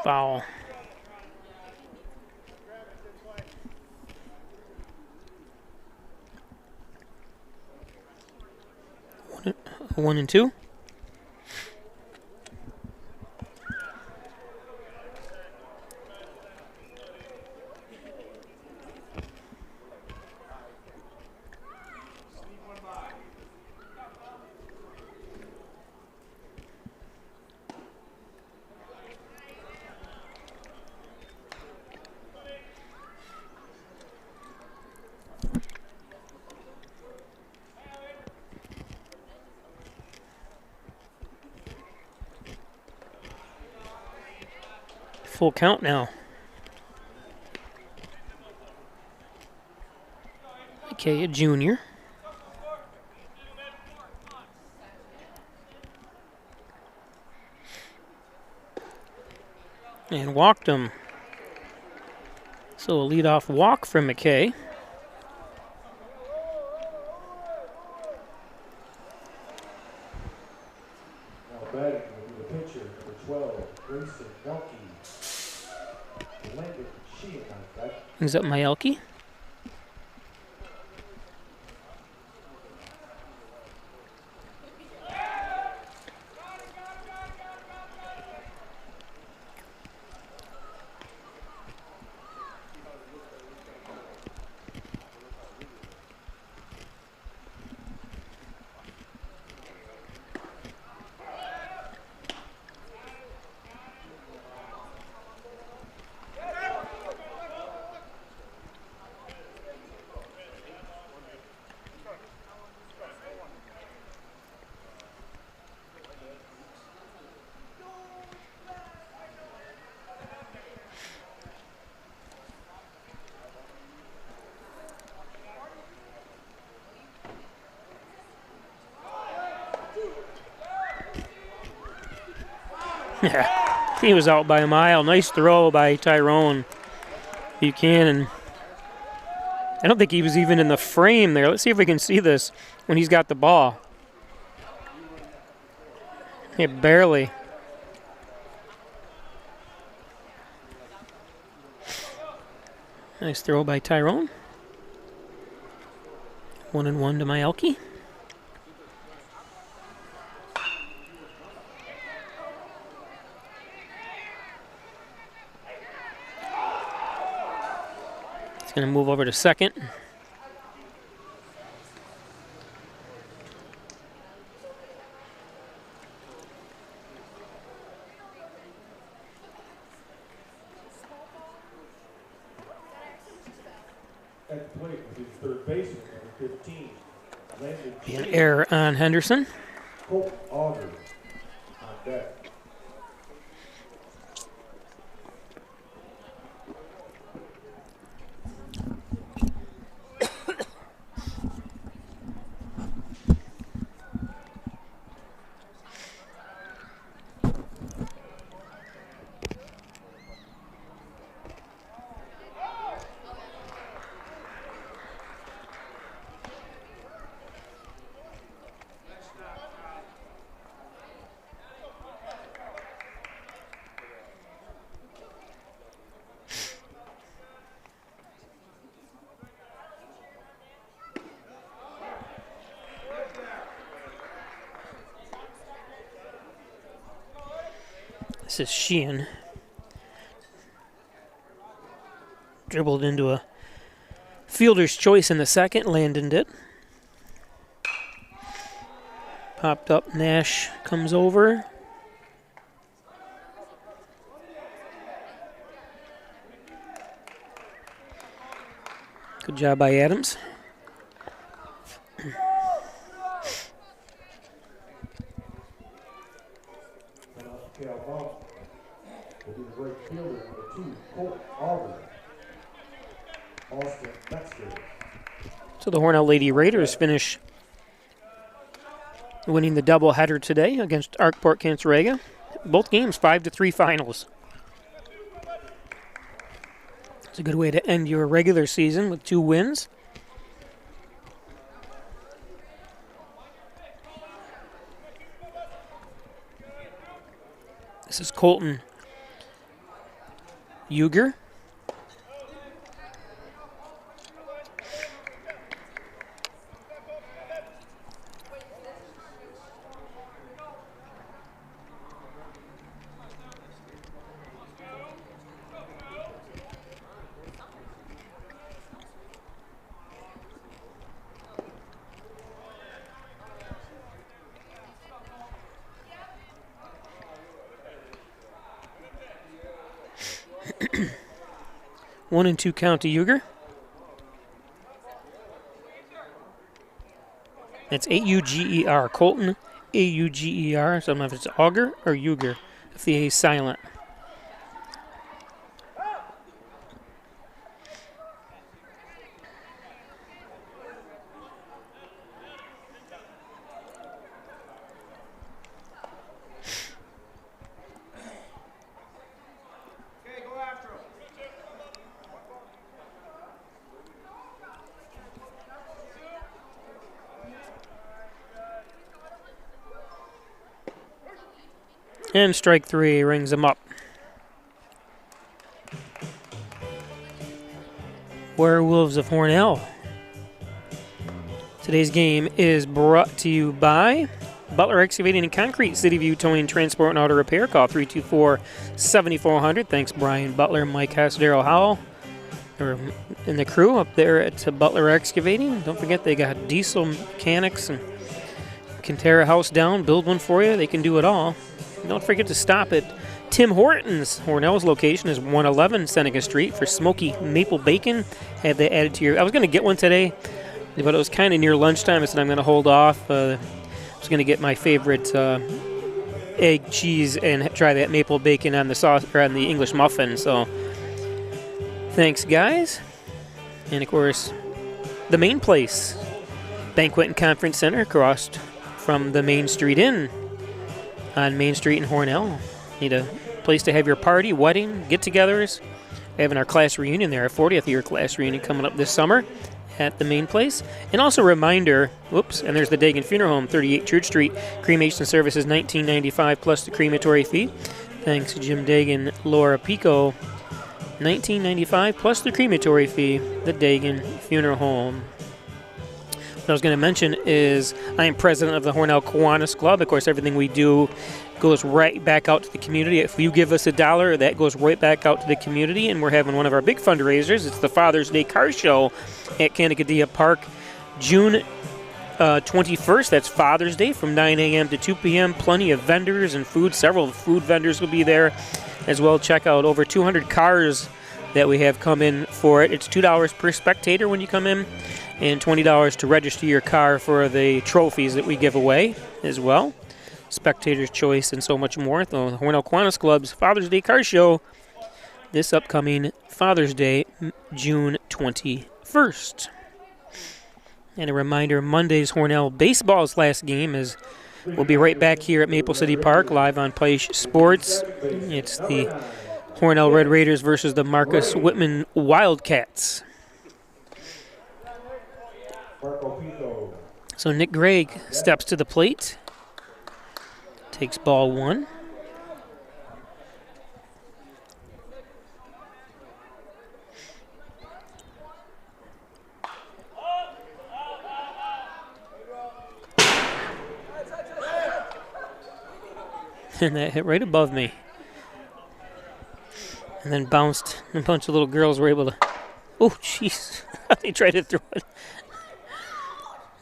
Foul. One and two. Full count now. Okay, a junior. And walked him. So a leadoff walk from McKay. Now batting will be the pitcher, number 12, Grayson Nelke. Landon Sheehan on that. Brings up Myelke. Yeah, he was out by a mile. Nice throw by Tyrone Buchanan. I don't think he was even in the frame there. Let's see if we can see this when he's got the ball. Yeah, barely. Nice throw by Tyrone. 1-1 to Myelke. Going to move over to second. At the plate will be the third baseman, number 15, Landon Be an Sheehan. error on Henderson. Colt Auger on deck. This is Sheehan. Dribbled into a fielder's choice in the second. Landon did. Popped up. Nash comes over. Good job by Adams. So the Hornell Lady Raiders finish winning the doubleheader today against Arkport Cancerega. Both games 5-3 finals. It's a good way to end your regular season with 2 wins. This is Colton Uger. One and 2 count to Uger. It's A-U-G-E-R. Colton, A-U-G-E-R. So I don't know if it's Auger or Uger, if the A is silent. And strike 3 rings him up. Werewolves of Hornell. Today's game is brought to you by Butler Excavating and Concrete, City View Towing, Transport, and Auto Repair. Call 324-7400. Thanks, Brian Butler, Mike Hess, Daryl Howell, and the crew up there at Butler Excavating. Don't forget they got diesel mechanics and can tear a house down, build one for you. They can do it all. Don't forget to stop at Tim Hortons. Hornell's location is 111 Seneca Street for smoky maple bacon. Have that added to your... I was going to get one today, but it was kind of near lunchtime. I said I'm going to hold off. I was going to get my favorite egg, cheese, and try that maple bacon on the sauce or on the English muffin. So thanks, guys. And, of course, the Main Place, Banquet and Conference Center across from the Main Street Inn on Main Street in Hornell. Need a place to have your party, wedding, get-togethers. We're having our class reunion there, our 40th year class reunion coming up this summer at the Main Place. And also a reminder, whoops, and there's the Dagan Funeral Home, 38 Church Street. Cremation services $19.95 plus the crematory fee. Thanks, Jim Dagan, Laura Pico. $19.95 plus the crematory fee, the Dagan Funeral Home. What I was going to mention is I am president of the Hornell Kiwanis Club. Of course, everything we do goes right back out to the community. If you give us $1, that goes right back out to the community, and we're having one of our big fundraisers. It's the Father's Day Car Show at Canacadea Park, June 21st. That's Father's Day from 9 a.m. to 2 p.m. Plenty of vendors and food. Several food vendors will be there as well. Check out over 200 cars that we have come in for it. It's $2 per spectator when you come in, and $20 to register your car for the trophies that we give away as well. Spectator's choice and so much more. The Hornell Kiwanis Club's Father's Day Car Show this upcoming Father's Day, June 21st. And a reminder, Monday's Hornell baseball's last game is we'll be right back here at Maple City Park live on Paish Sports. It's the Hornell Red Raiders versus the Marcus Whitman Wildcats. So Nick Gregg steps to the plate, takes ball 1. And that hit right above me. And then bounced, and a bunch of little girls were able to... Oh, jeez. They tried to throw it.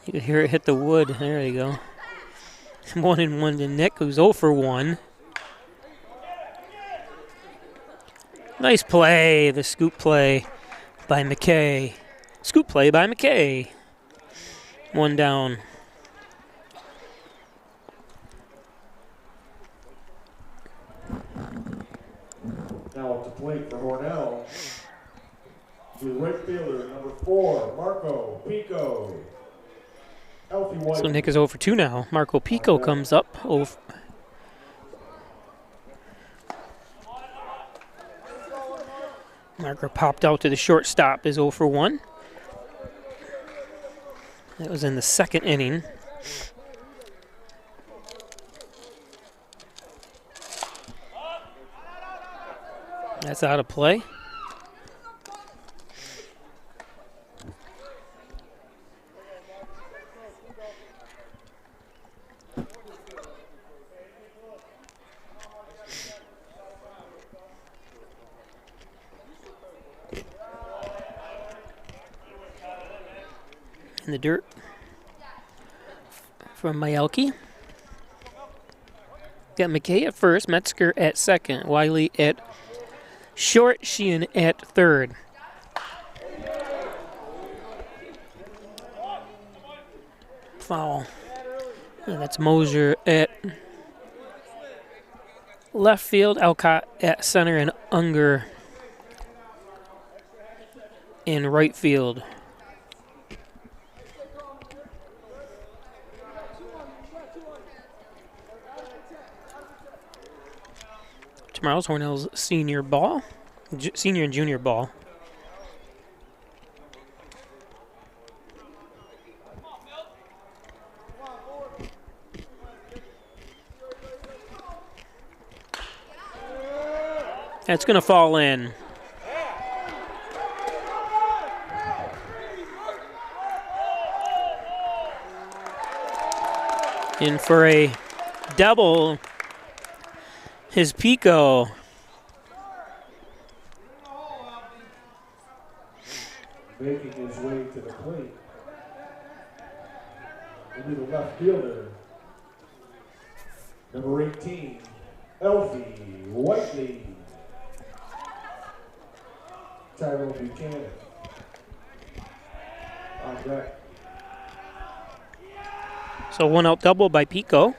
You could hear it hit the wood. There you go. 1-1 to Nick, who's 0 for 1. Nice play, the scoop play by McKay. Scoop play by McKay. 1 down. Now up to plate for Hornell. The right fielder, number 4, Marco Pico. Elfie White. So Nick is 0 for 2 now. Marco Pico comes up. Marco popped out to the shortstop, is 0 for 1. That was in the 2nd inning. That's out of play. In the dirt from Mayelke. Got McKay at first, Metzger at second, Wiley at short, Sheehan at third. Foul. And that's Mosier at left field, Alcott at center, and Unger in right field. Tomorrow's Hornell's senior ball, senior and junior ball. That's going to fall in. In for a double. His Pico. Making his way to the plate. Will be the left fielder. Number 18, Elfie Whiteley. Tyrone Buchanan. On deck. So 1 out double by Pico.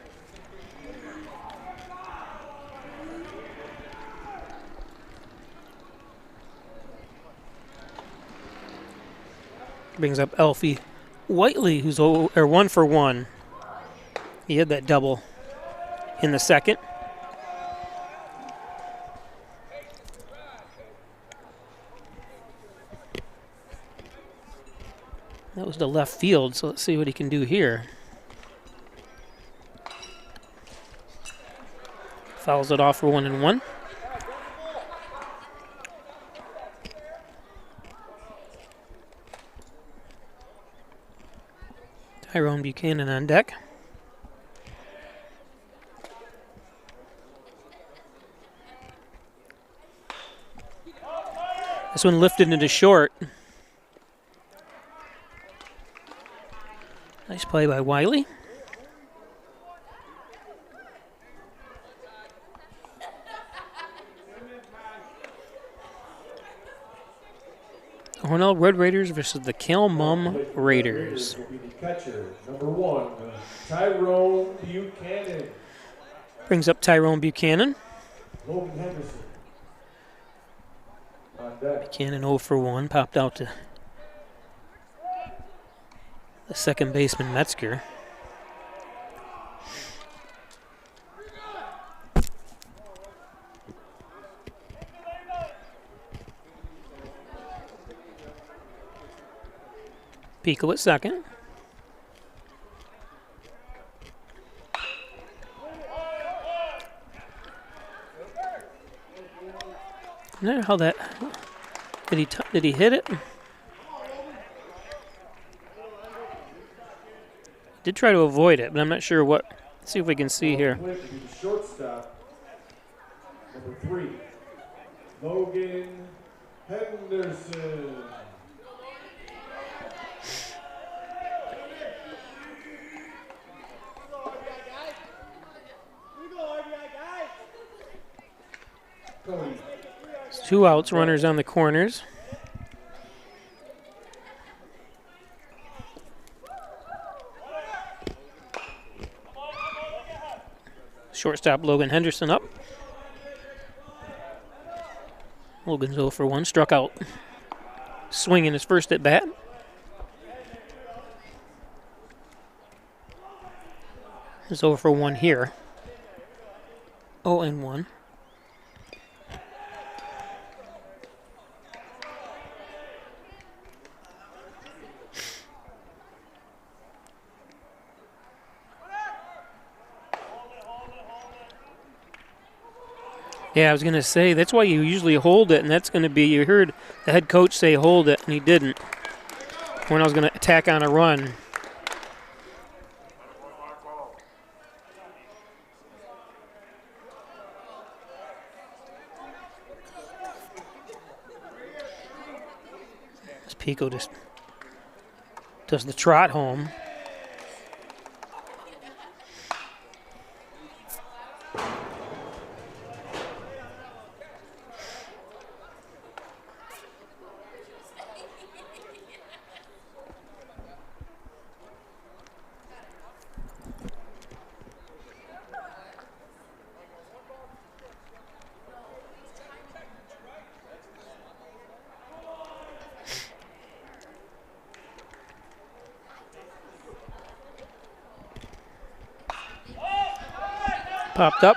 Brings up Elfie Whiteley, who's 1 for 1. He had that double in the 2nd. That was the left field, so let's see what he can do here. Fouls it off for 1-1. Tyrone Buchanan on deck. This one lifted into short. Nice play by Wiley. Hornell Red Raiders versus the Kelmum Raiders. Catcher, number 1, Tyrone Buchanan. Brings up Tyrone Buchanan. Logan Henderson. On deck. Buchanan 0 for 1, popped out to the second baseman Metzger. Pico at second. I wonder how that did he hit it? Did try to avoid it, but I'm not sure what. Let's see if we can see here. Shortstop, number 3, Logan Henderson. It's 2 outs, runners on the corners. Shortstop Logan Henderson up. Logan's 0 for 1, struck out swinging his first at bat. He's 0 for 1 here. 0 and 1. Yeah, I was going to say, that's why you usually hold it, and that's going to be, you heard the head coach say hold it, and he didn't. When I was going to attack on a run. As Pico just does the trot home. Popped up.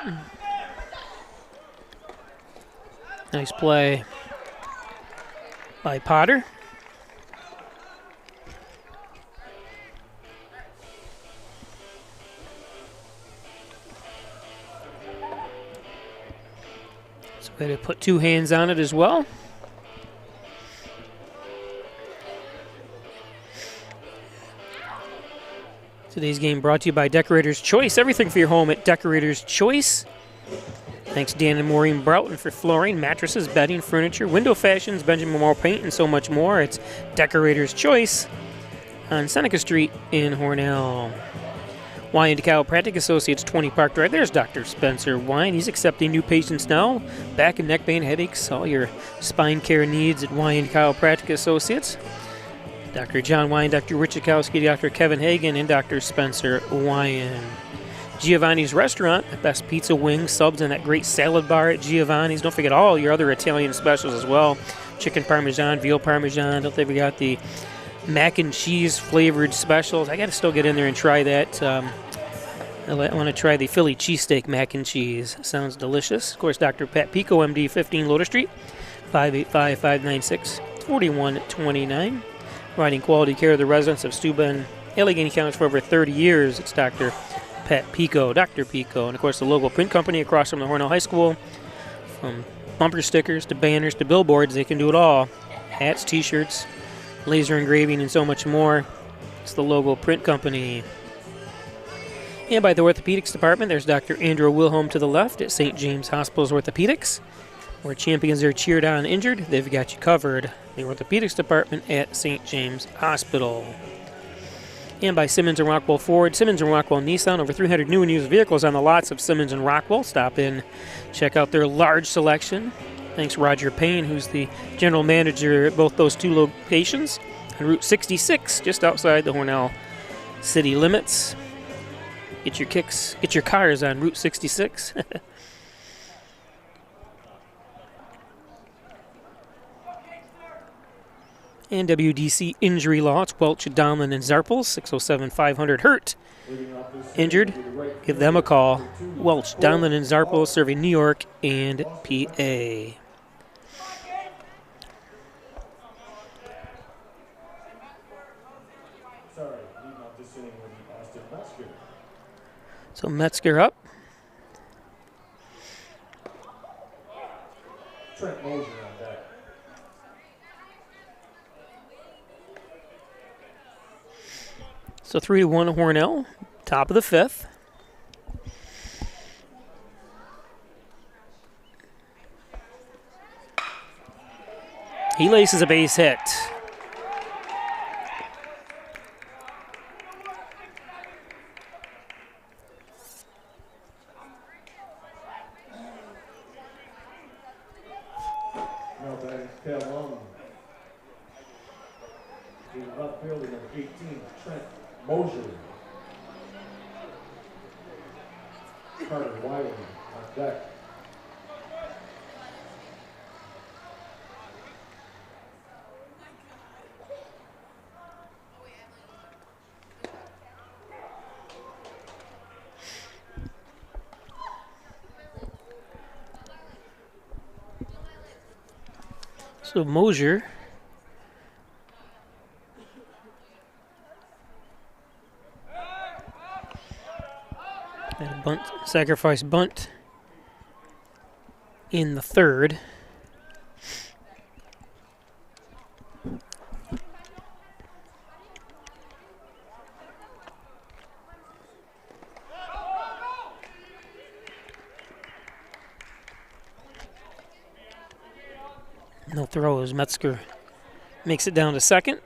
Nice play by Potter. So we had to put two hands on it as well. Today's game brought to you by Decorator's Choice. Everything for your home at Decorator's Choice. Thanks Dan and Maureen Broughton for flooring, mattresses, bedding, furniture, window fashions, Benjamin Moore paint, and so much more. It's Decorator's Choice on Seneca Street in Hornell. Wine Chiropractic Associates, 20 Park Drive. There's Dr. Spencer Wine. He's accepting new patients now. Back and neck pain, headaches, all your spine care needs at Wine Chiropractic Associates. Dr. John Wine, Dr. Richikowski, Dr. Kevin Hagan, and Dr. Spencer Wine. Giovanni's Restaurant, the best pizza, wings, subs, and that great salad bar at Giovanni's. Don't forget all your other Italian specials as well. Chicken Parmesan, veal Parmesan. Don't they forget the mac and cheese flavored specials. I got to still get in there and try that. I want to try the Philly cheesesteak mac and cheese. Sounds delicious. Of course, Dr. Pat Pico, MD, 15 Loader Street, 585-596-4129. Providing quality care of the residents of Steuben, Allegheny County for over 30 years. It's Dr. Pat Pico, Dr. Pico. And, of course, the local print company across from the Hornell High School. From bumper stickers to banners to billboards, they can do it all. Hats, T-shirts, laser engraving, and so much more. It's the local print company. And by the Orthopedics Department, there's Dr. Andrew Wilhelm to the left at St. James Hospital's Orthopedics. Where champions are cheered on and injured, they've got you covered. The Orthopedics Department at St. James Hospital. And by Simmons & Rockwell Ford, Simmons & Rockwell Nissan, over 300 new and used vehicles on the lots of Simmons & Rockwell. Stop in, check out their large selection. Thanks Roger Payne, who's the general manager at both those two locations. On Route 66, just outside the Hornell city limits. Get your cars on Route 66. And WDC Injury Law, it's Welch, Donlin, and Zarples, 607-500-HURT. Injured? Give them a call. Welch, Donlin, and Zarples, serving New York and PA. So Metzger up. Trent Mosier on that. So 3-1 Hornell, top of the fifth. He laces a base hit. No, back Cal Long. The left fielder, number 18, Trent Mosier. Carter Wiley on deck. So Mosier had a bunt, sacrifice bunt in the third. No throws. Metzger makes it down to second.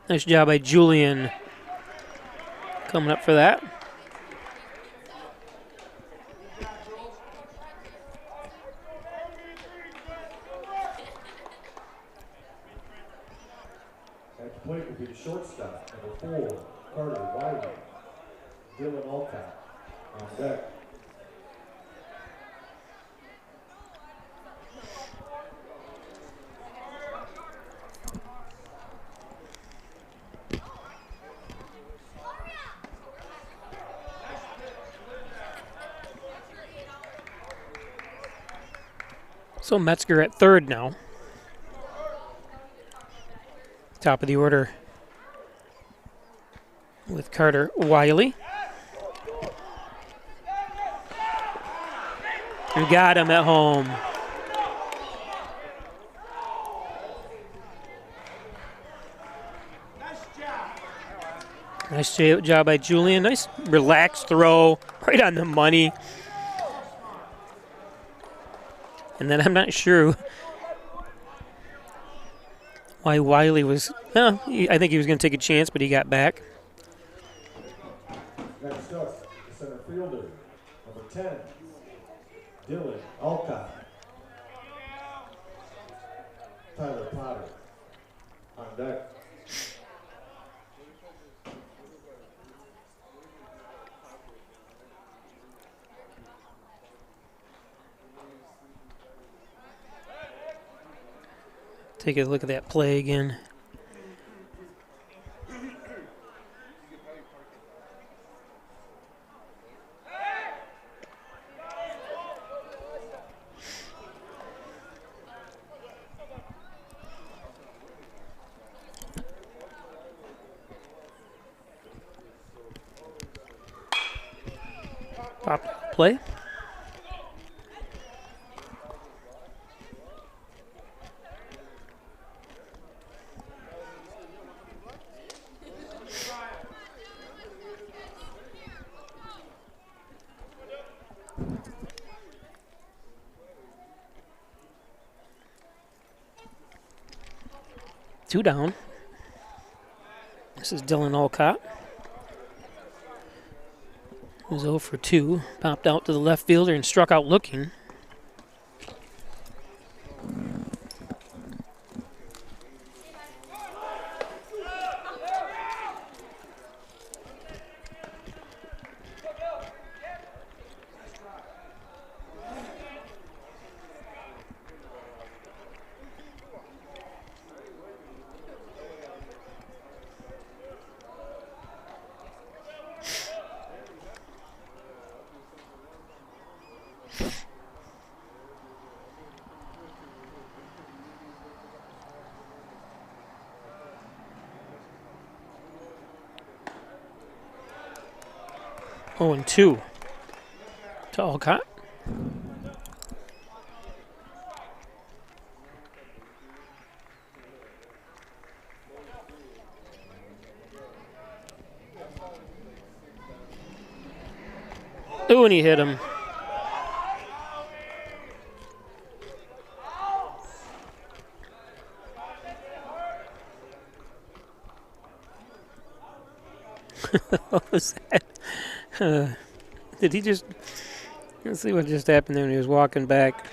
Nice job by Julian coming up for that. At the plate will be the shortstop, number 4, Carter Wiley. Dylan Alcott on deck. So Metzger at third now. Top of the order with Carter Wiley. We got him at home. Nice job by Julian. Nice relaxed throw, right on the money. And then I'm not sure why Wiley was, I think he was going to take a chance, but he got back. Next up, the center fielder, number 10, Dylan Alcott. Tyler Potter on deck. Take a look at that play again. Pop play. Two down. This is Dylan Alcott. He was 0 for 2. Popped out to the left fielder and struck out looking. Oh, and 2 to Alcott. Oh, and he hit him. What was that? Did he just Let's see what just happened there when he was walking back.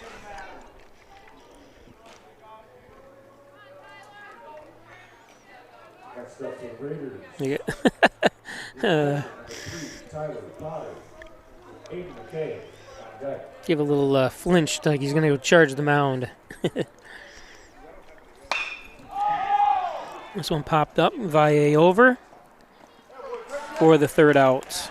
Next up for the Raiders. Yeah. Tyler Potter, Aiden McKay on deck. Give a little flinch, like he's going to go charge the mound. This one popped up. Valle over for the third out.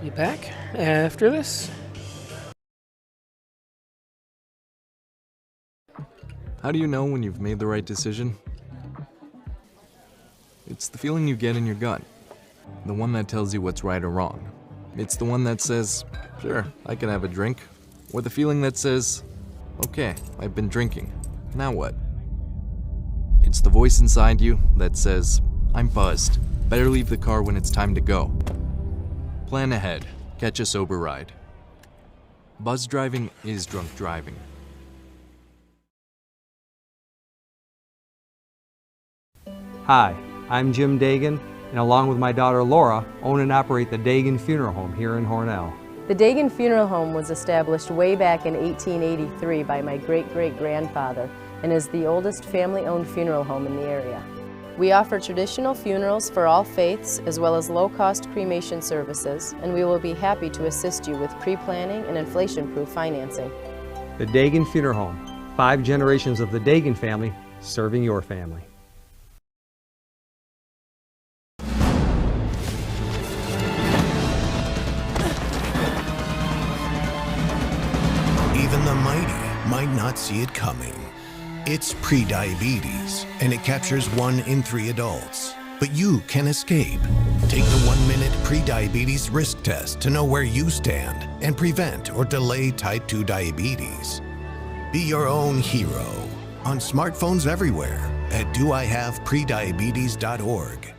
Be back after this. How do you know when you've made the right decision? It's the feeling you get in your gut. The one that tells you what's right or wrong. It's the one that says, sure, I can have a drink. Or the feeling that says, okay, I've been drinking. Now what? It's the voice inside you that says, I'm buzzed. Better leave the car when it's time to go. Plan ahead. Catch a sober ride. Buzz driving is drunk driving. Hi, I'm Jim Dagan, and along with my daughter Laura, own and operate the Dagan Funeral Home here in Hornell. The Dagan Funeral Home was established way back in 1883 by my great-great-grandfather and is the oldest family-owned funeral home in the area. We offer traditional funerals for all faiths as well as low-cost cremation services, and we will be happy to assist you with pre-planning and inflation-proof financing. The Dagan Funeral Home, 5 generations of the Dagan family serving your family. Even the mighty might not see it coming. It's prediabetes, and it captures 1 in 3 adults. But you can escape. Take the 1-minute prediabetes risk test to know where you stand and prevent or delay type 2 diabetes. Be your own hero on smartphones everywhere at doihaveprediabetes.org.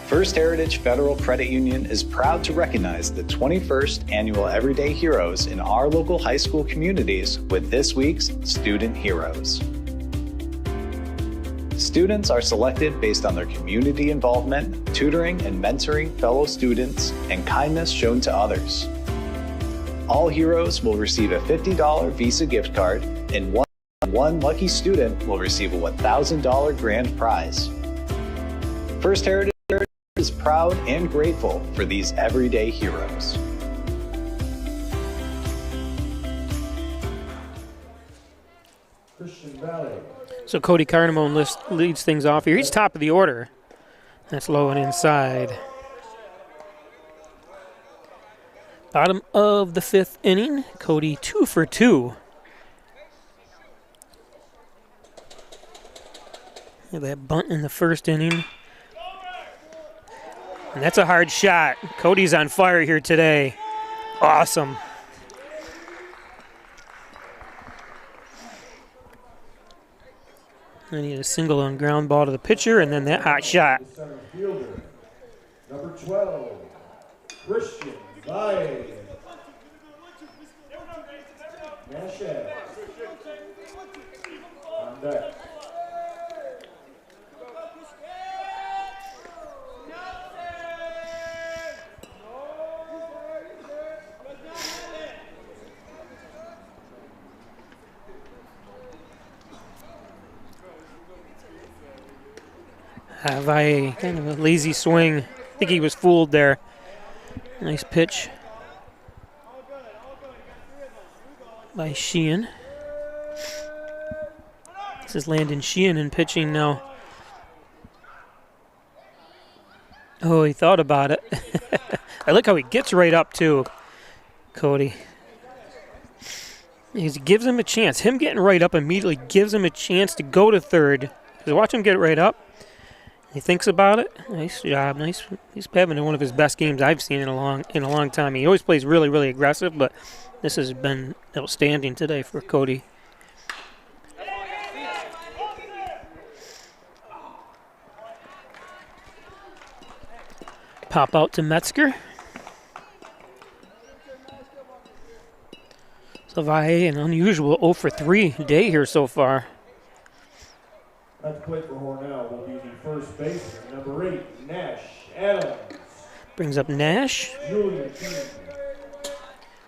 First Heritage Federal Credit Union is proud to recognize the 21st Annual Everyday Heroes in our local high school communities with this week's Student Heroes. Students are selected based on their community involvement, tutoring and mentoring fellow students, and kindness shown to others. All heroes will receive a $50 Visa gift card, and one lucky student will receive a $1,000 grand prize. First Heritage is proud and grateful for these everyday heroes. Christian Valley. So Cody Cardamone leads things off here. He's top of the order. That's low and inside. Bottom of the 5th inning. Cody 2 for 2. That bunt in the 1st inning. And that's a hard shot. Cody's on fire here today. Awesome. I need a single on ground ball to the pitcher, and then that hot shot. Center fielder, number 12, Christian Valle. Nashev on deck. Valle, kind of a lazy swing. I think he was fooled there. Nice pitch by Sheehan. This is Landon Sheehan in pitching now. Oh, he thought about it. I like how he gets right up too, Cody. He gives him a chance. Him getting right up immediately gives him a chance to go to third. Because watch him get right up. He thinks about it. Nice job. Nice. He's having one of his best games I've seen in a long time. He always plays really, really aggressive, but this has been outstanding today for Cody. Pop out to Metzger. Savalle, an unusual 0 for 3 day here so far. At the plate for Hornell will be the first baseman, number 8, Nash Adams. Brings up Nash. Julian King.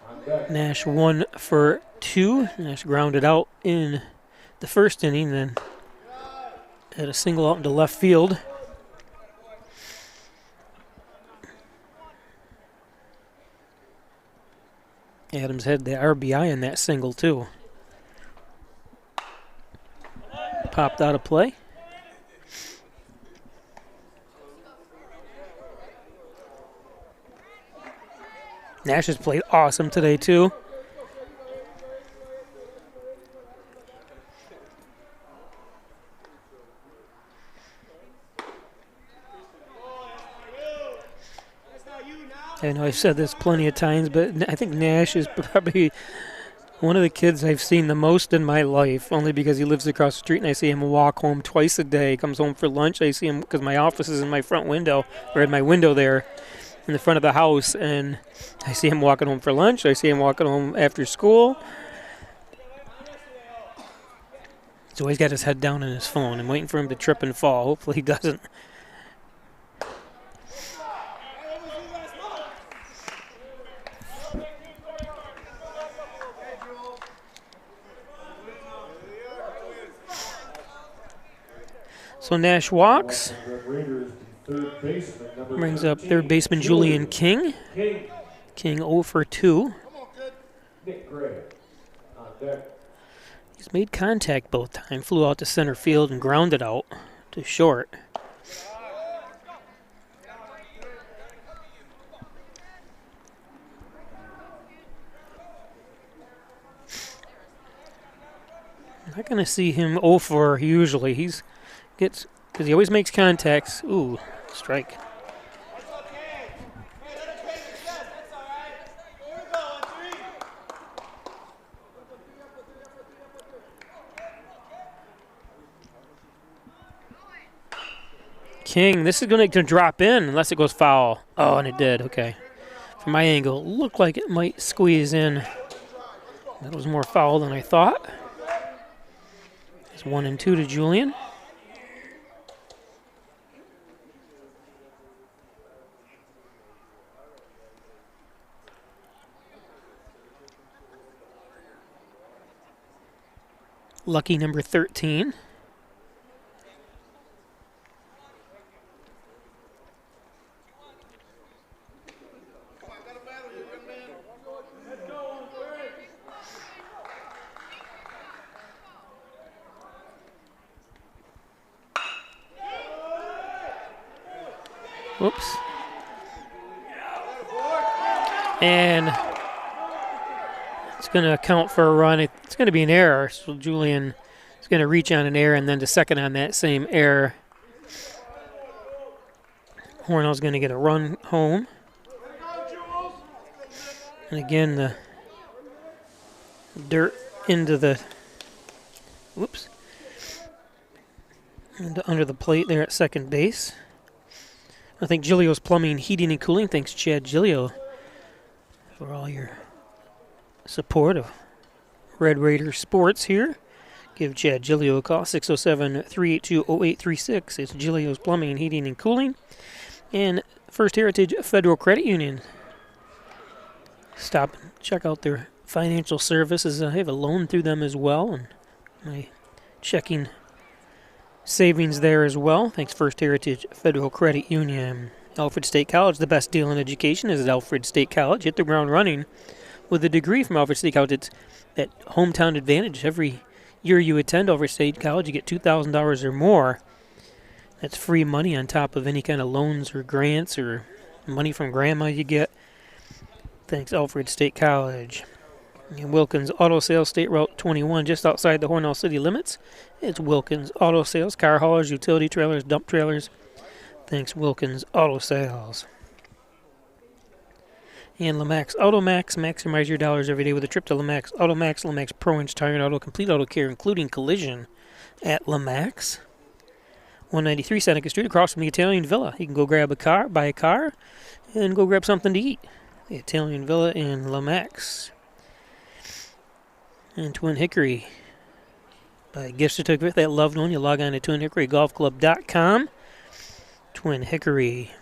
On deck. Nash 1 for 2. Nash grounded out in the first inning, then had a single out into left field. Adams had the RBI in that single, too. Popped out of play. Nash has played awesome today, too. I know I've said this plenty of times, but I think Nash is probably one of the kids I've seen the most in my life, only because he lives across the street and I see him walk home twice a day. He comes home for lunch. I see him because my office is in my front window, or in my window there in the front of the house, and I see him walking home for lunch. I see him walking home after school. He's always got his head down on his phone. I'm waiting for him to trip and fall. Hopefully he doesn't. So Nash walks. Brings up third baseman Julian King. King 0 for 2. He's made contact both times. Flew out to center field and grounded out to short. Not going to see him 0 for usually. Because he always makes contacts. Ooh, strike. King, this is going to drop in unless it goes foul. Oh, and it did. Okay. From my angle, it looked like it might squeeze in. That was more foul than I thought. It's 1 and 2 to Julian. Lucky number 13. Whoops. And it's going to count for a run. It's going to be an error. So Julian is going to reach on an error and then to second on that same error. Hornell's going to get a run home. And again, the dirt into the, whoops, under the plate there at second base. I think Giglio's Plumbing, Heating, and Cooling. Thanks, Chad Giglio, for all your support of Red Raider Sports here. Give Chad Giglio a call, 607-382-0836. It's Giglio's Plumbing, Heating, and Cooling. And First Heritage Federal Credit Union. Stop and check out their financial services. I have a loan through them as well, and my checking savings there as well. Thanks, First Heritage Federal Credit Union. Alfred State College, the best deal in education is at Alfred State College. Hit the ground running with a degree from Alfred State College. It's that hometown advantage. Every year you attend Alfred State College, you get $2,000 or more. That's free money on top of any kind of loans or grants or money from grandma you get. Thanks, Alfred State College. And Wilkins Auto Sales, State Route 21, just outside the Hornell city limits. It's Wilkins Auto Sales, car haulers, utility trailers, dump trailers, Thanks, Wilkins Auto Sales. And Lamax Automax. Maximize your dollars every day with a trip to Lamax Automax. Lamax Pro Inch Tire and Auto Complete Auto Care, including collision at Lamax. 193 Seneca Street, across from the Italian Villa. You can go grab a car, buy a car, and go grab something to eat. The Italian Villa in Lamax. And Twin Hickory. Buy a gift certificate for that loved one. You log on to twinhickorygolfclub.com. Twin Hickory.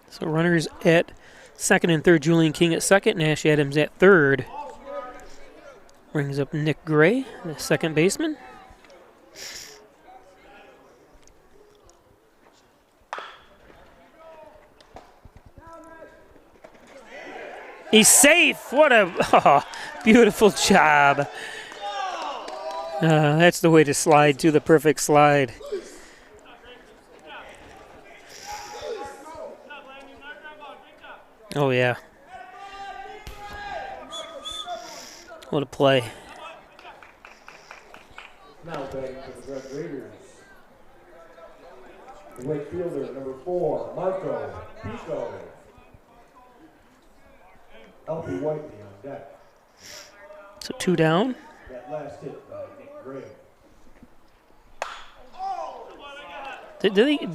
So runners at second and third, Julian King at second, Nash Adams at third. Brings up Nick Gray, the second baseman. He's safe. What a beautiful job. That's the way to slide, to the perfect slide. Oh, yeah. What a play. Now batting for the Red Raiders. The right fielder, number 4, Marco Pico. Alfie Whiteley on deck. So 2 down. That last hit by Nick Gray. Did he?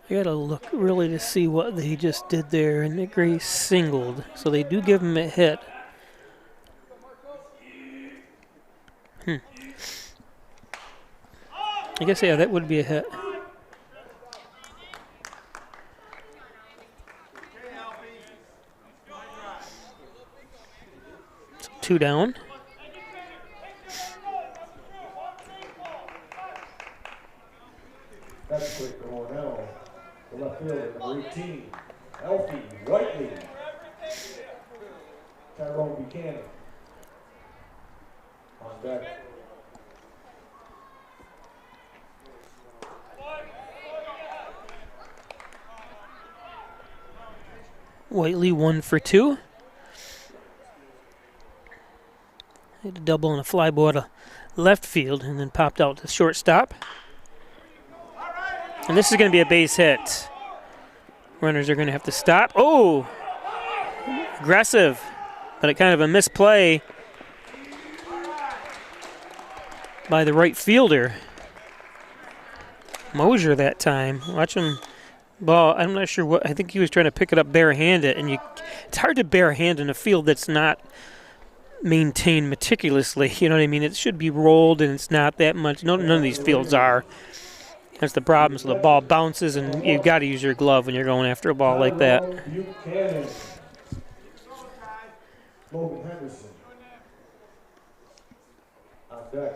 I gotta look really to see what they just did there, and Nick Gray singled, so they do give him a hit. I guess, yeah, that would be a hit. So 2 down. That's quick for Hornell. The left fielder, number 18, Alfie Whiteley. Tyrone Buchanan on deck. Whiteley 1 for 2. Hit a double and a fly ball to left field and then popped out to shortstop. And this is going to be a base hit. Runners are going to have to stop. Oh! Aggressive, but a kind of a misplay by the right fielder. Mosier that time. Watch him. Ball, I'm not sure what. I think he was trying to pick it up barehanded, and it's hard to barehand in a field that's not maintained meticulously. You know what I mean? It should be rolled, and it's not that much. None of these fields are. That's the problem. So the ball bounces, and you've got to use your glove when you're going after a ball like that. Buchanan. Logan Henderson on deck.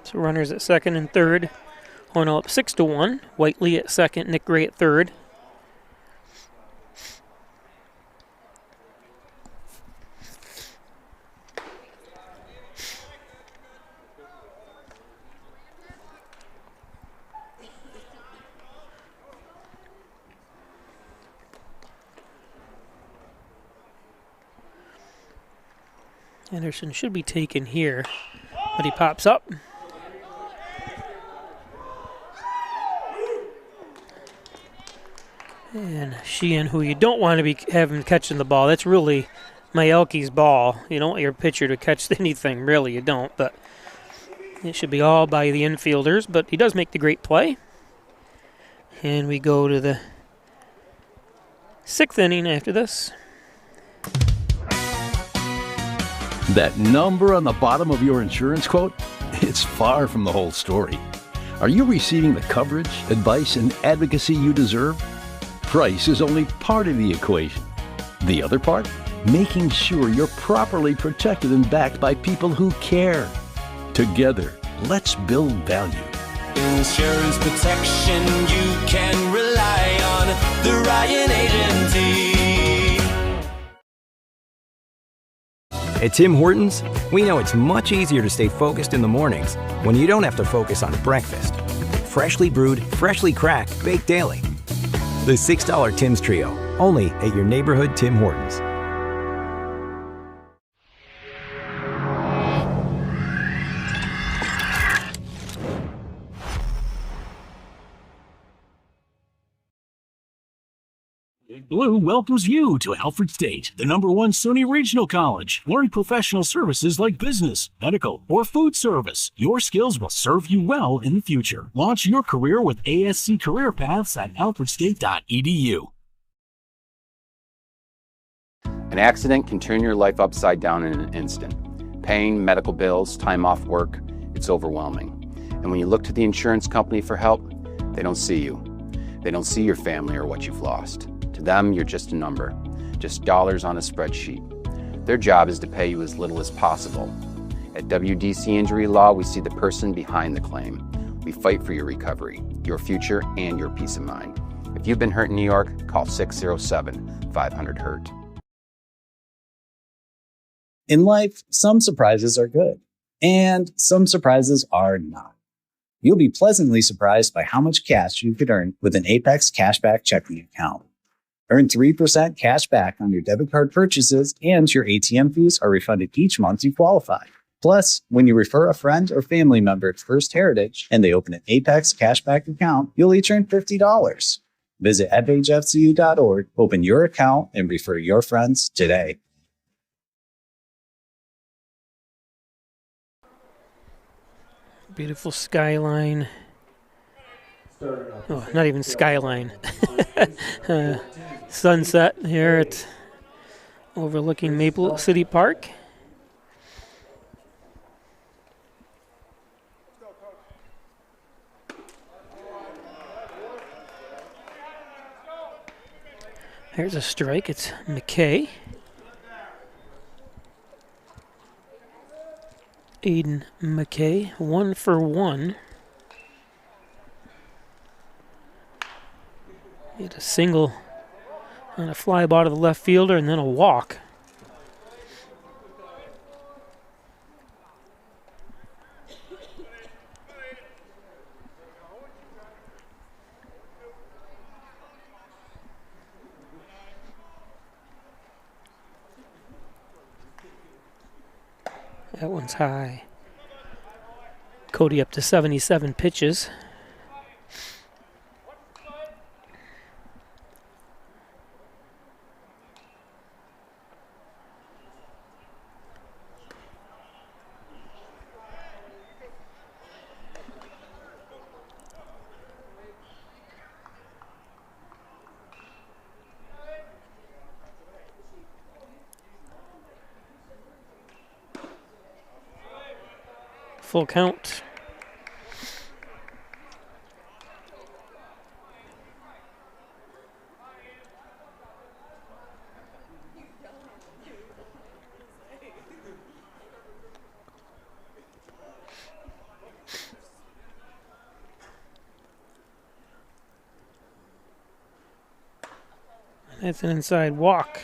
So runners at second and third. Hornell up 6-1. Whiteley at second. Nick Gray at third. Anderson should be taken here, but he pops up. And Sheehan, who you don't want to be having catching the ball. That's really Myelke's ball. You don't want your pitcher to catch anything, really. You don't, but it should be all by the infielders. But he does make the great play. And we go to the 6th inning after this. That number on the bottom of your insurance quote? It's far from the whole story. Are you receiving the coverage, advice, and advocacy you deserve? Price is only part of the equation. The other part? Making sure you're properly protected and backed by people who care. Together, let's build value. Insurance protection you can rely on. The Ryan Agency. At Tim Hortons, we know it's much easier to stay focused in the mornings when you don't have to focus on breakfast. Freshly brewed, freshly cracked, baked daily. The $6 Tim's Trio, only at your neighborhood Tim Hortons. Blue welcomes you to Alfred State, the #1 SUNY Regional College. Learn professional services like business, medical, or food service. Your skills will serve you well in the future. Launch your career with ASC Career Paths at alfredstate.edu. An accident can turn your life upside down in an instant. Pain, medical bills, time off work, it's overwhelming. And when you look to the insurance company for help, they don't see you. They don't see your family or what you've lost. To them, you're just a number, just dollars on a spreadsheet. Their job is to pay you as little as possible. At WDC Injury Law, we see the person behind the claim. We fight for your recovery, your future, and your peace of mind. If you've been hurt in New York, call 607-500-HURT. In life, some surprises are good, and some surprises are not. You'll be pleasantly surprised by how much cash you could earn with an Apex Cashback checking account. Earn 3% cash back on your debit card purchases, and your ATM fees are refunded each month you qualify. Plus, when you refer a friend or family member to First Heritage and they open an Apex Cashback account, you'll each earn $50. Visit fhfcu.org, open your account, and refer your friends today. Beautiful skyline. Oh, not even skyline. Sunset here at overlooking Maple City Park. Here's a strike. It's McKay. Aiden McKay, 1 for 1. He had a single on a fly ball to the left fielder and then a walk. That one's high. Cody up to 77 pitches. Full count. That's an inside walk.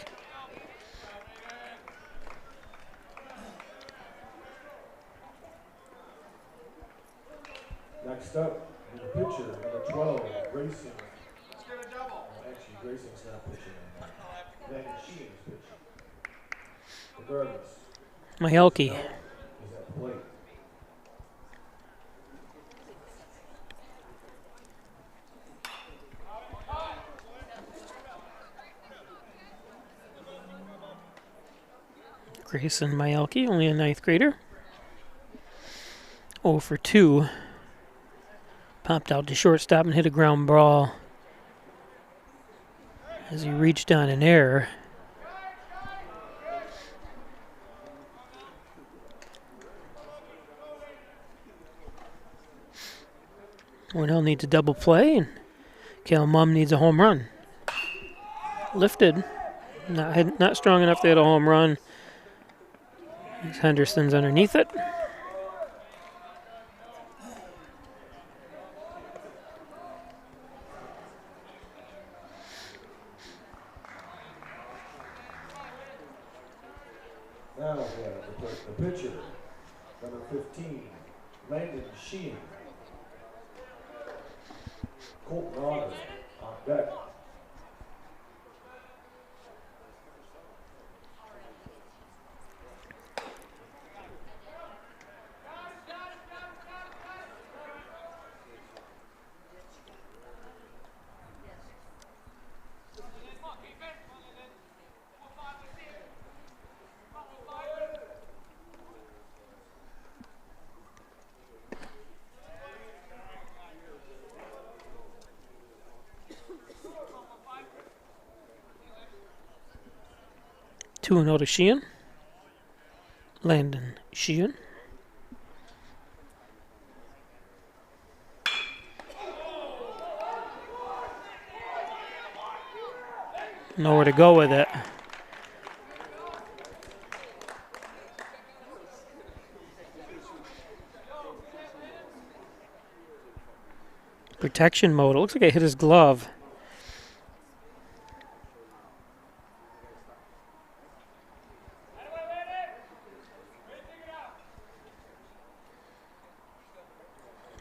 Next up, the pitcher, number 12, Grayson. Actually, Grayson's not pitching anymore. Then she is pitching. Regardless. Myelke. Is at plate. Grayson Myelke, only a 9th grader. 0 for 2. Popped out to shortstop and hit a ground ball as he reached on an error. Hornell needs a double play, and Cal Mumm needs a home run. lifted. Not strong enough to hit a home run. Henderson's underneath it. Now we have the pitcher, number 15, Landon Sheehan. Colton Otter on deck. Two and 0 to Sheehan. Landon Sheehan. Nowhere to go with it. Protection mode. It looks like it hit his glove.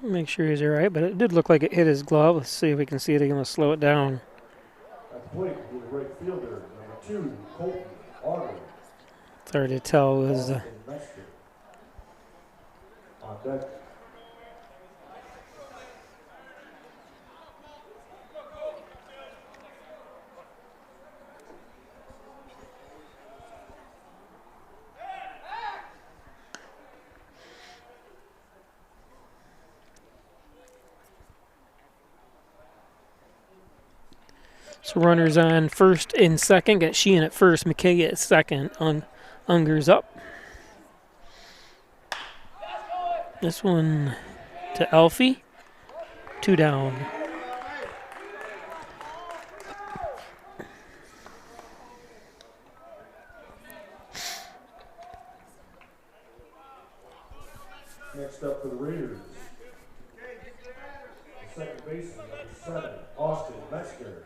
Make sure he's all right, but it did look like it hit his glove. Let's see if we can see it again. Let's slow it down. At the plate, the right fielder, number 2, Colton Otter. It's hard to tell. Was On deck. So runners on first and second. Got Sheehan at first, McKay at second. Unger's up. This one to Alfie. 2 down. Next up for the Raiders, the second baseman, number 7, Austin Metzger.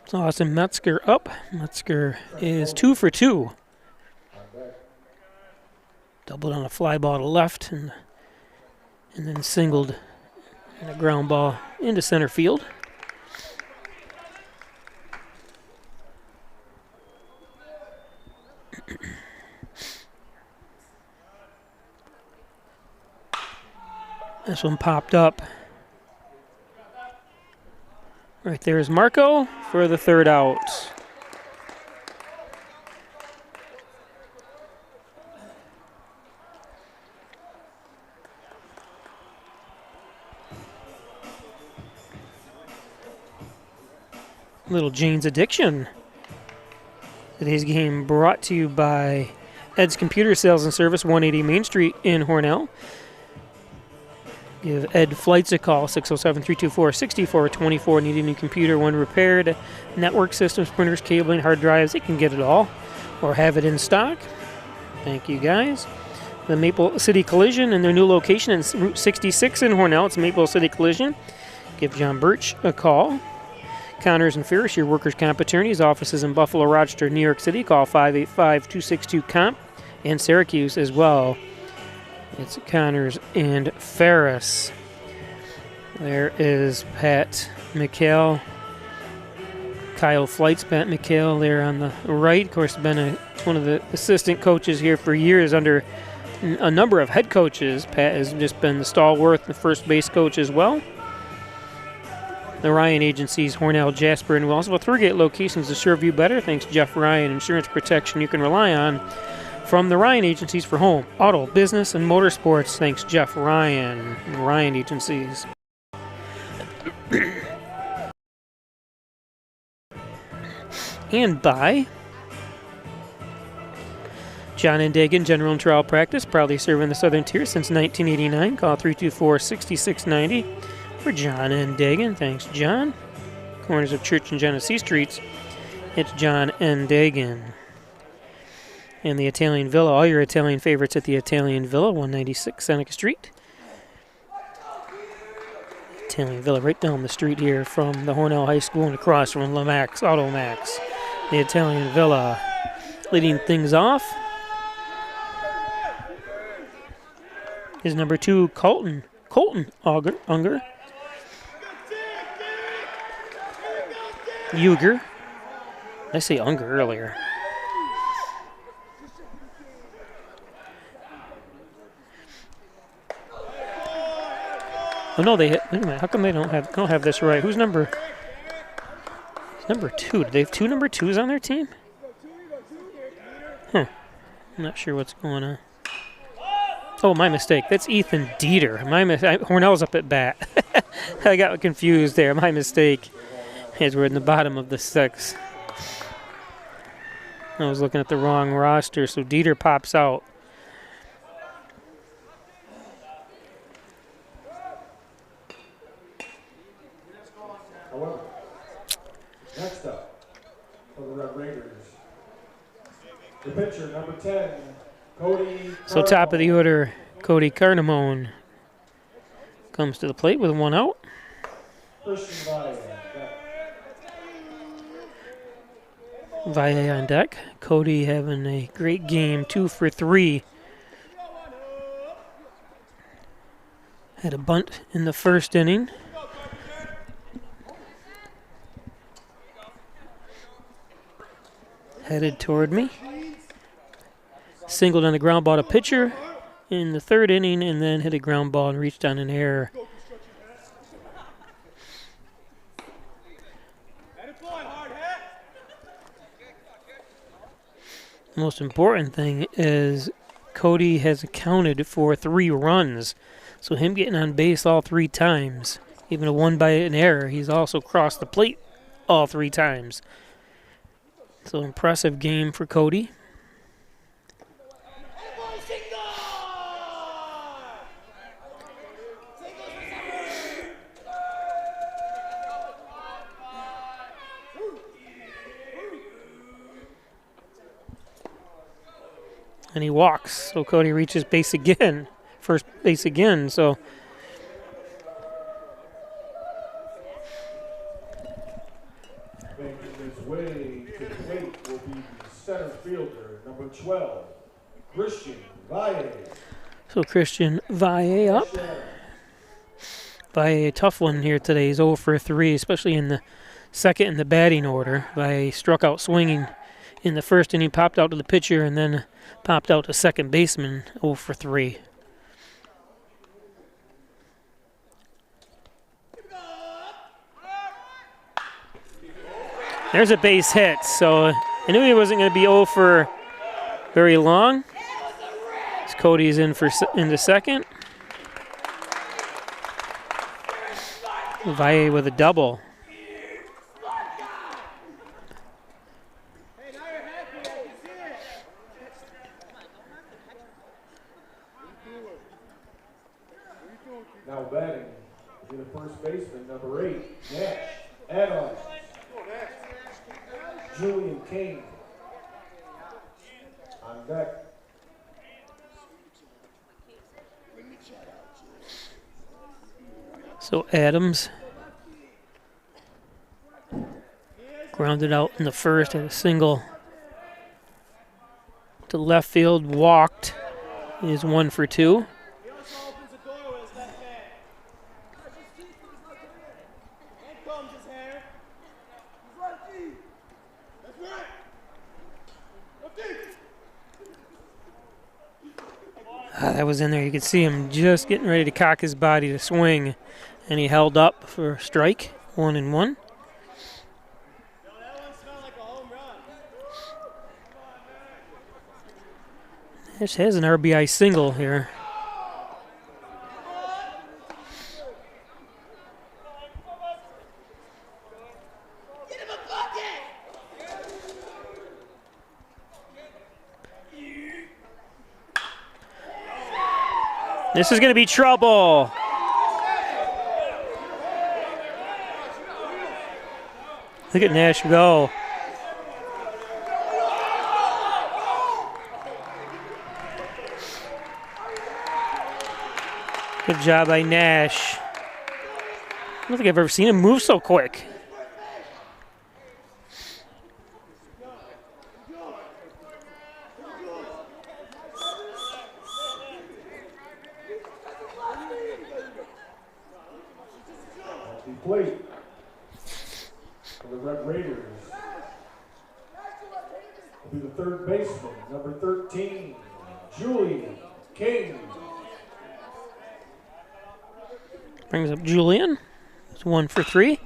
So Austin Metzger up. Metzger is 2 for 2. Doubled on a fly ball to left and then singled and a ground ball into center field. This one popped up. Right there is Marco for the 3rd out. Little Jane's Addiction. Today's game brought to you by Ed's Computer Sales and Service, 180 Main Street in Hornell. Give Ed Flights a call, 607-324-6424. Need a new computer, one repaired, network systems, printers, cabling, hard drives. They can get it all or have it in stock. Thank you, guys. The Maple City Collision and their new location in Route 66 in Hornell. It's Maple City Collision. Give John Birch a call. Connors and Ferris, your workers' comp attorneys. Offices in Buffalo, Rochester, New York City. Call 585-262-COMP. And Syracuse as well. It's Connors and Ferris. There is Pat McHale. Kyle Flights, Pat McHale there on the right. Of course, been one of the assistant coaches here for years under a number of head coaches. Pat has just been the stalwart, the first base coach as well. The Ryan agencies, Hornell, Jasper, and Wells. Well, 3 locations to serve you better. Thanks, Jeff Ryan. Insurance protection you can rely on from the Ryan agencies for home, auto, business, and motorsports. Thanks, Jeff Ryan. Ryan agencies. And by John and Dagan General and Trial Practice, proudly serving the Southern Tier since 1989. Call 324-6690 for John and Dagan. Thanks, John. Corners of Church and Genesee Streets It's John N. Dagan. And the Italian Villa, all your Italian favorites at the Italian Villa, 196 Seneca Street. Italian Villa right down the street here from the Hornell High School and across from Lamax, Automax. The Italian Villa leading things off is number 2, Colton Unger. Uger. I say Unger earlier. Oh no, they hit. Wait a minute. How come they don't have this right? Who's number? It's number 2. Do they have 2 number 2s on their team? Huh. I'm not sure what's going on. Oh, my mistake. That's Ethan Dieter. Hornell's up at bat. I got confused there. My mistake. As we're in the bottom of the 6. I was looking at the wrong roster, so Dieter pops out. However, next up for the Red Raiders, the pitcher, number 10, Cody. So top of the order, Cody Cardamone comes to the plate with 1 out. Valle on deck. Cody having a great game, 2 for 3. Had a bunt in the first inning. Headed toward me. Singled on the ground ball to pitcher in the 3rd inning, and then hit a ground ball and reached on an error. The most important thing is Cody has accounted for 3 runs. So him getting on base all 3 times, even a 1 by an error, he's also crossed the plate all 3 times. So impressive game for Cody. And he walks, so Cody reaches base again, first base again, so. Making his way to the plate will be the center fielder, number 12, Christian Valle. So Christian Valle up. Valle, a tough one here today. He's 0 for 3, especially in the second in the batting order. Valle struck out swinging in the first inning, popped out to the pitcher, and then popped out to second baseman, 0 for 3. There's a base hit, so I knew he wasn't going to be 0 for very long. As Cody's into second. Valle with a double. Now batting to the first baseman, number 8, Nash Adams. Julian King on deck. So Adams grounded out in the first, had a single to left field, walked, is 1 for 2. That was in there. You could see him just getting ready to cock his body to swing, and he held up for a strike, 1-1. Nash has an RBI single here. This is going to be trouble. Look at Nash go. Good job by Nash. I don't think I've ever seen him move so quick. Plate for the Red Raiders will be the third baseman, number 13, Julian King. Brings up Julian. It's 1 for 3.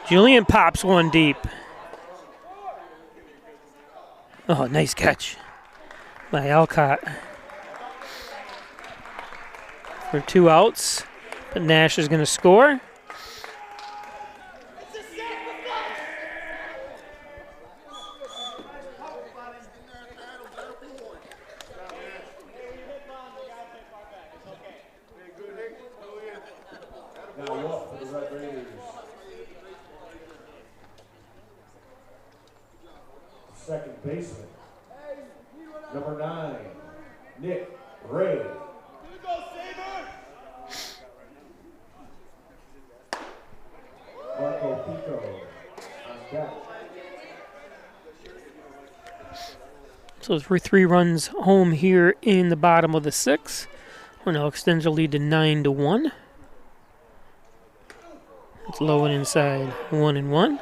Julian pops one deep. Oh, nice catch by Alcott. For 2 outs, but Nash is going to score. Second baseman, number 9, Nick Ray. Marco Pico on deck. So 3 runs home here in the bottom of the 6th. Hornell extends the lead to 9-1. It's low and inside, 1-1.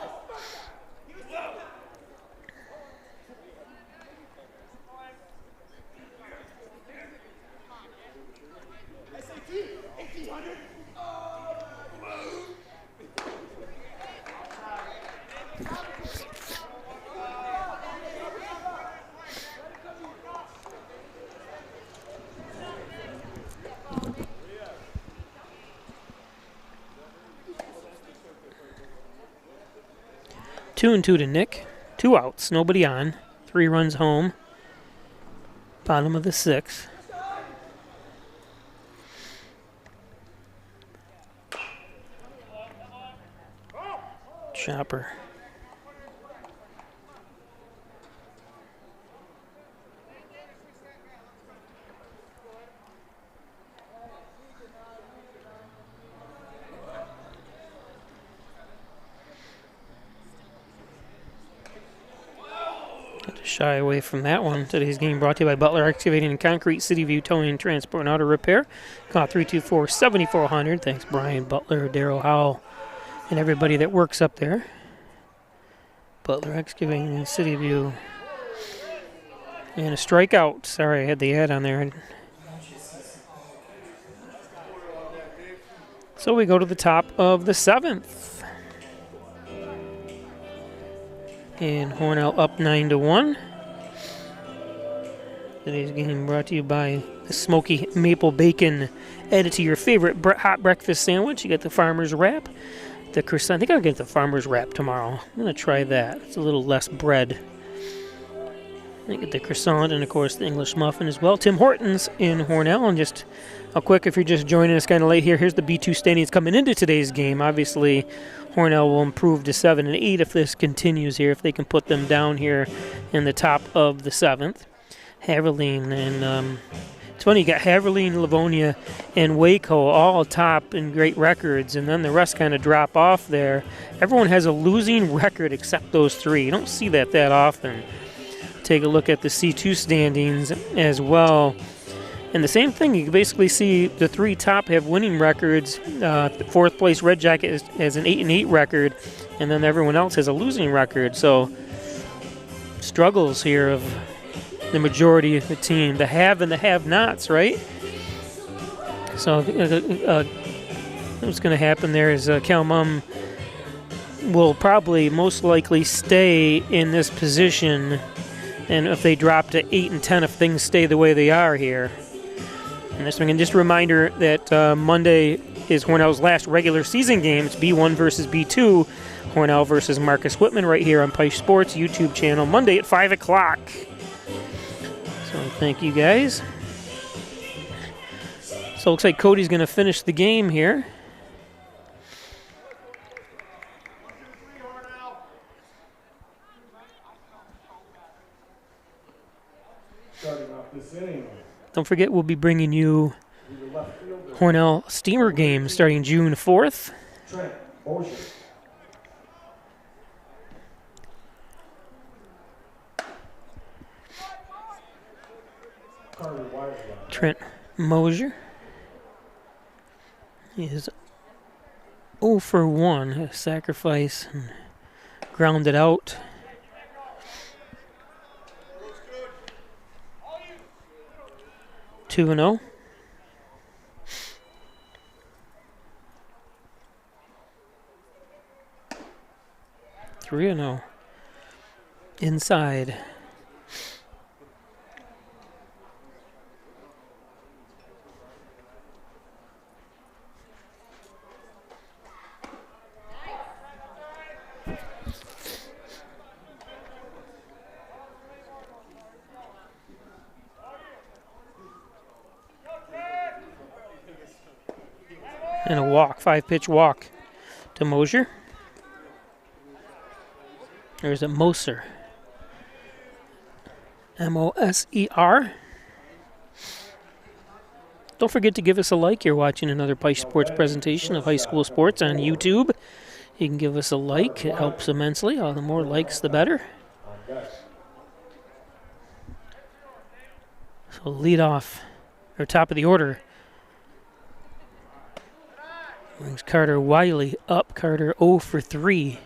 Two and 2 to Nick. 2 outs, nobody on. 3 runs home. Bottom of the 6th. Chopper. Shy away from that one. Today's game brought to you by Butler Excavating and Concrete, City View Towing, Transport, and Auto Repair. Call 324-7400. Thanks, Brian Butler, Daryl Howell, and everybody that works up there. Butler Excavating and City View. And a strikeout. Sorry, I had the ad on there. So we go to the top of the 7th. And Hornell up 9-1. Today's game brought to you by the Smoky Maple Bacon. Add it to your favorite hot breakfast sandwich. You get the farmer's wrap. The croissant. I think I'll get the farmer's wrap tomorrow. I'm going to try that. It's a little less bread. I get the croissant and, of course, the English muffin as well. Tim Hortons in Hornell. And just a quick, if you're just joining us kind of late here, here's the B2 standings coming into today's game. Obviously, Hornell will improve to 7 and 8 if this continues here, if they can put them down here in the top of the 7th. Haverline and it's funny, you got Haverline, Livonia, and Waco all top in great records, and then the rest kind of drop off there. Everyone has a losing record except those 3. You don't see that often. Take a look at the C2 standings as well. And the same thing, you can basically see the 3 top have winning records. 4th place Red Jacket has an 8-8 record, and then everyone else has a losing record. So struggles here of the majority of the team, the have and the have-nots, right? So what's going to happen there is Cal Mum will probably most likely stay in this position, and if they drop to 8 and 10, if things stay the way they are here. And this one, and just a reminder that Monday is Hornell's last regular season game. It's B1 versus B2. Hornell versus Marcus Whitman right here on Pike Sports YouTube channel, Monday at 5 o'clock. So thank you guys. So it looks like Cody's going to finish the game here. Starting off this inning. Don't forget, we'll be bringing you Hornell Steamer game starting June 4th. Trent Mosier. Carter Wiley. Trent Mosier is 0 for 1, a sacrifice and grounded out. Two and 0. Three and 0. Inside. And a walk, 5-pitch walk to Mosier. There's a Moser. M-O-S-E-R. Don't forget to give us a like. You're watching another Pike Sports presentation of high school sports on YouTube. You can give us a like. It helps immensely. All the more likes, the better. So lead off, or top of the order. Brings Carter Wiley up. Carter 0 for 3.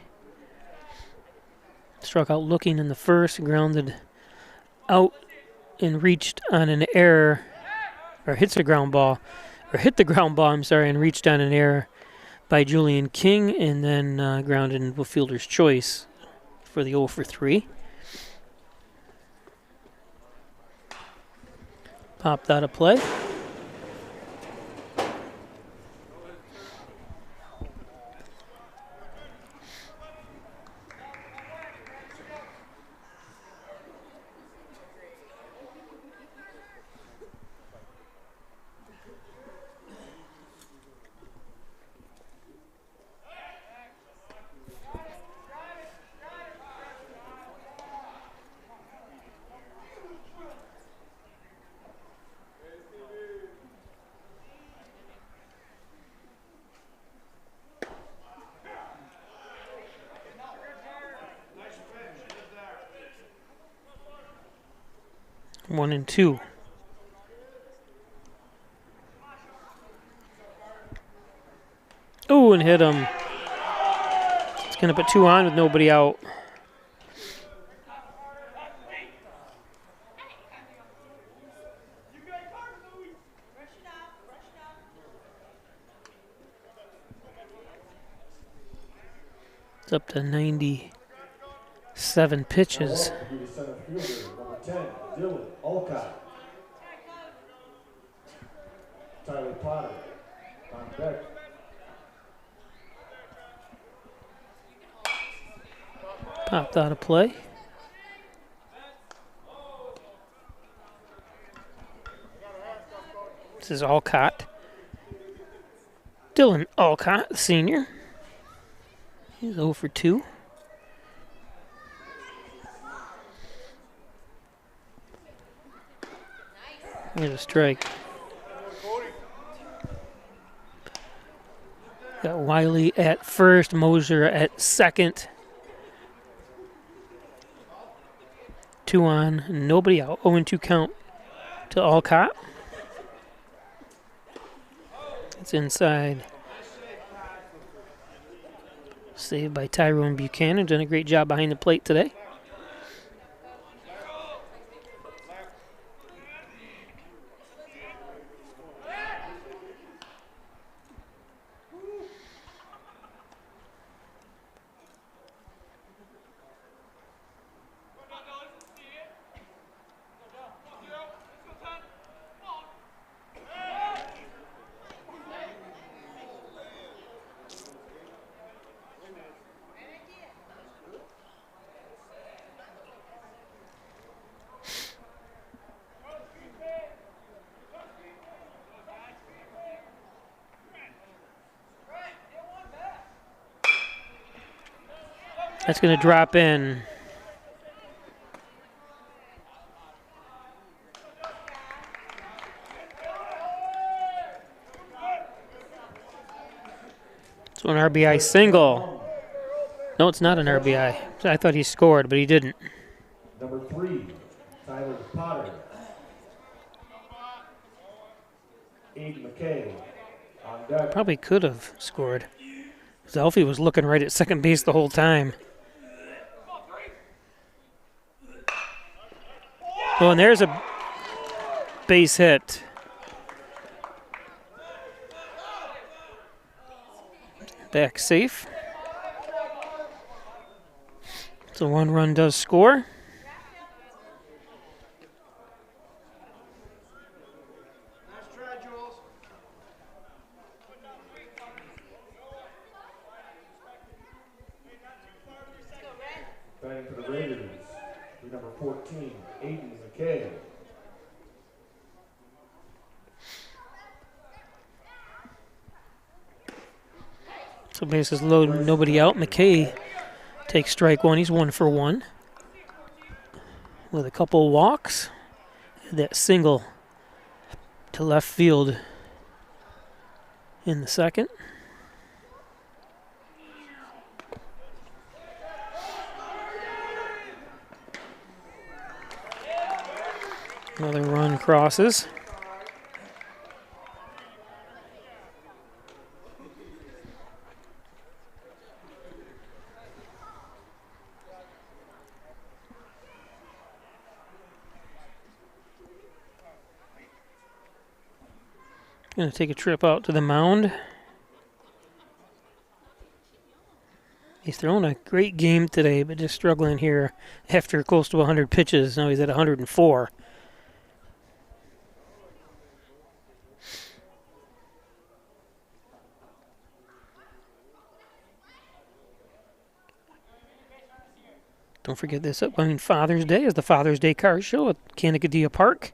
Struck out looking in the first, grounded out and reached on an error, or hits a ground ball, or hit the ground ball, and reached on an error by Julian King, and then grounded into a fielder's choice for the 0 for 3. Popped out of play. One and two. Oh, and hit him. It's going to put 2 on with nobody out. It's up to 97 pitches. Number 10, Dylan Alcott. Tyler Potter. On deck. Popped out of play. This is Alcott. Dylan Alcott, senior. He's 0 for 2. Here's a strike. Got Wiley at first, Moser at second. 2 on, nobody out. 0-2 count to Alcott. It's inside. Saved by Tyrone Buchanan. Done a great job behind the plate today. That's going to drop in. So an RBI single. No, it's not an RBI. I thought he scored, but he didn't. Number 3, Tyler Potter. Aiden McKay on deck. Probably could have scored. Alfie was looking right at second base the whole time. Oh, and there's a base hit. Back safe. So 1 run does score. Batting for the Raiders, number 14, Aiden McKay. So bases loaded, nobody out. McKay takes strike 1. He's 1 for 1 with a couple walks. That single to left field in the second. Another run crosses. Going to take a trip out to the mound. He's thrown a great game today, but just struggling here after close to 100 pitches. Now he's at 104. Don't forget this upcoming Father's Day is the Father's Day Car Show at Canacadea Park.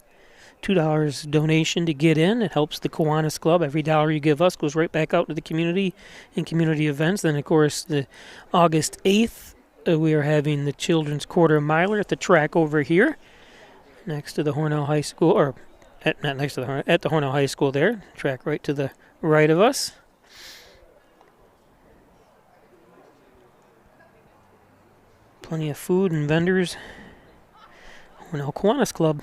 $2 donation to get in. It helps the Kiwanis Club. Every dollar you give us goes right back out to the community and community events. Then, of course, the August 8th, we are having the Children's Quarter Miler at the track over here next to the Hornell High School, or not next to the at the Hornell High School there. Track right to the right of us. Plenty of food and vendors. Hornell Kiwanis Club.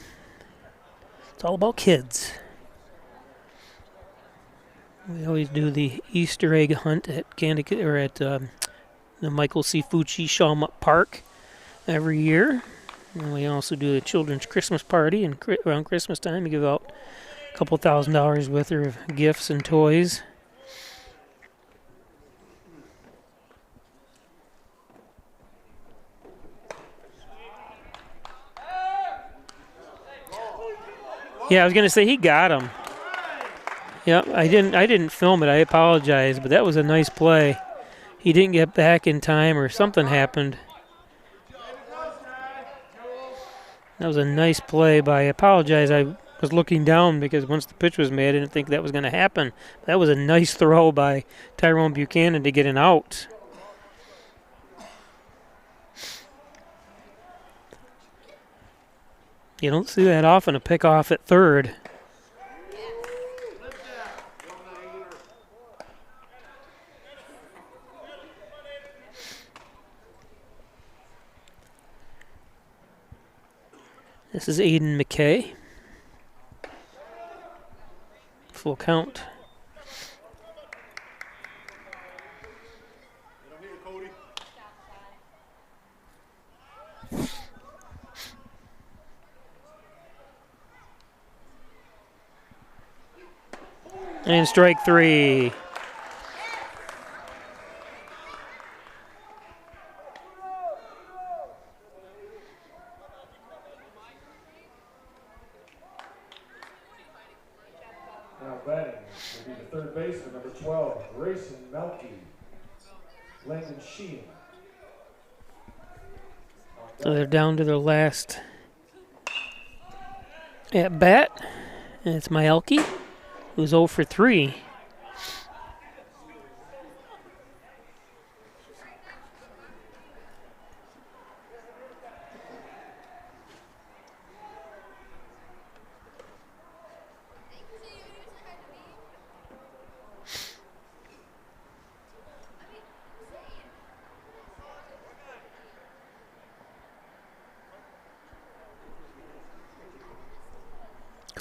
It's all about kids. We always do the Easter egg hunt at the Michael C. Fucci Shawmut Park every year. And we also do a children's Christmas party, and around Christmas time we give out a couple $1,000 worth of gifts and toys. Yeah, I was gonna say he got him. Yeah, I didn't film it. I apologize, but that was a nice play. He didn't get back in time, or something happened. That was a nice play, but I apologize. I was looking down because once the pitch was made, I didn't think that was going to happen. That was a nice throw by Tyrone Buchanan to get an out. You don't see that often, a pick off at third. This is Aiden McKay. Full count. And strike 3. Now batting will be the third baseman, number 12, Grayson Melke. Landon Sheehan. So they're down to their last at bat, and it's Mielke, who's 0 for 3.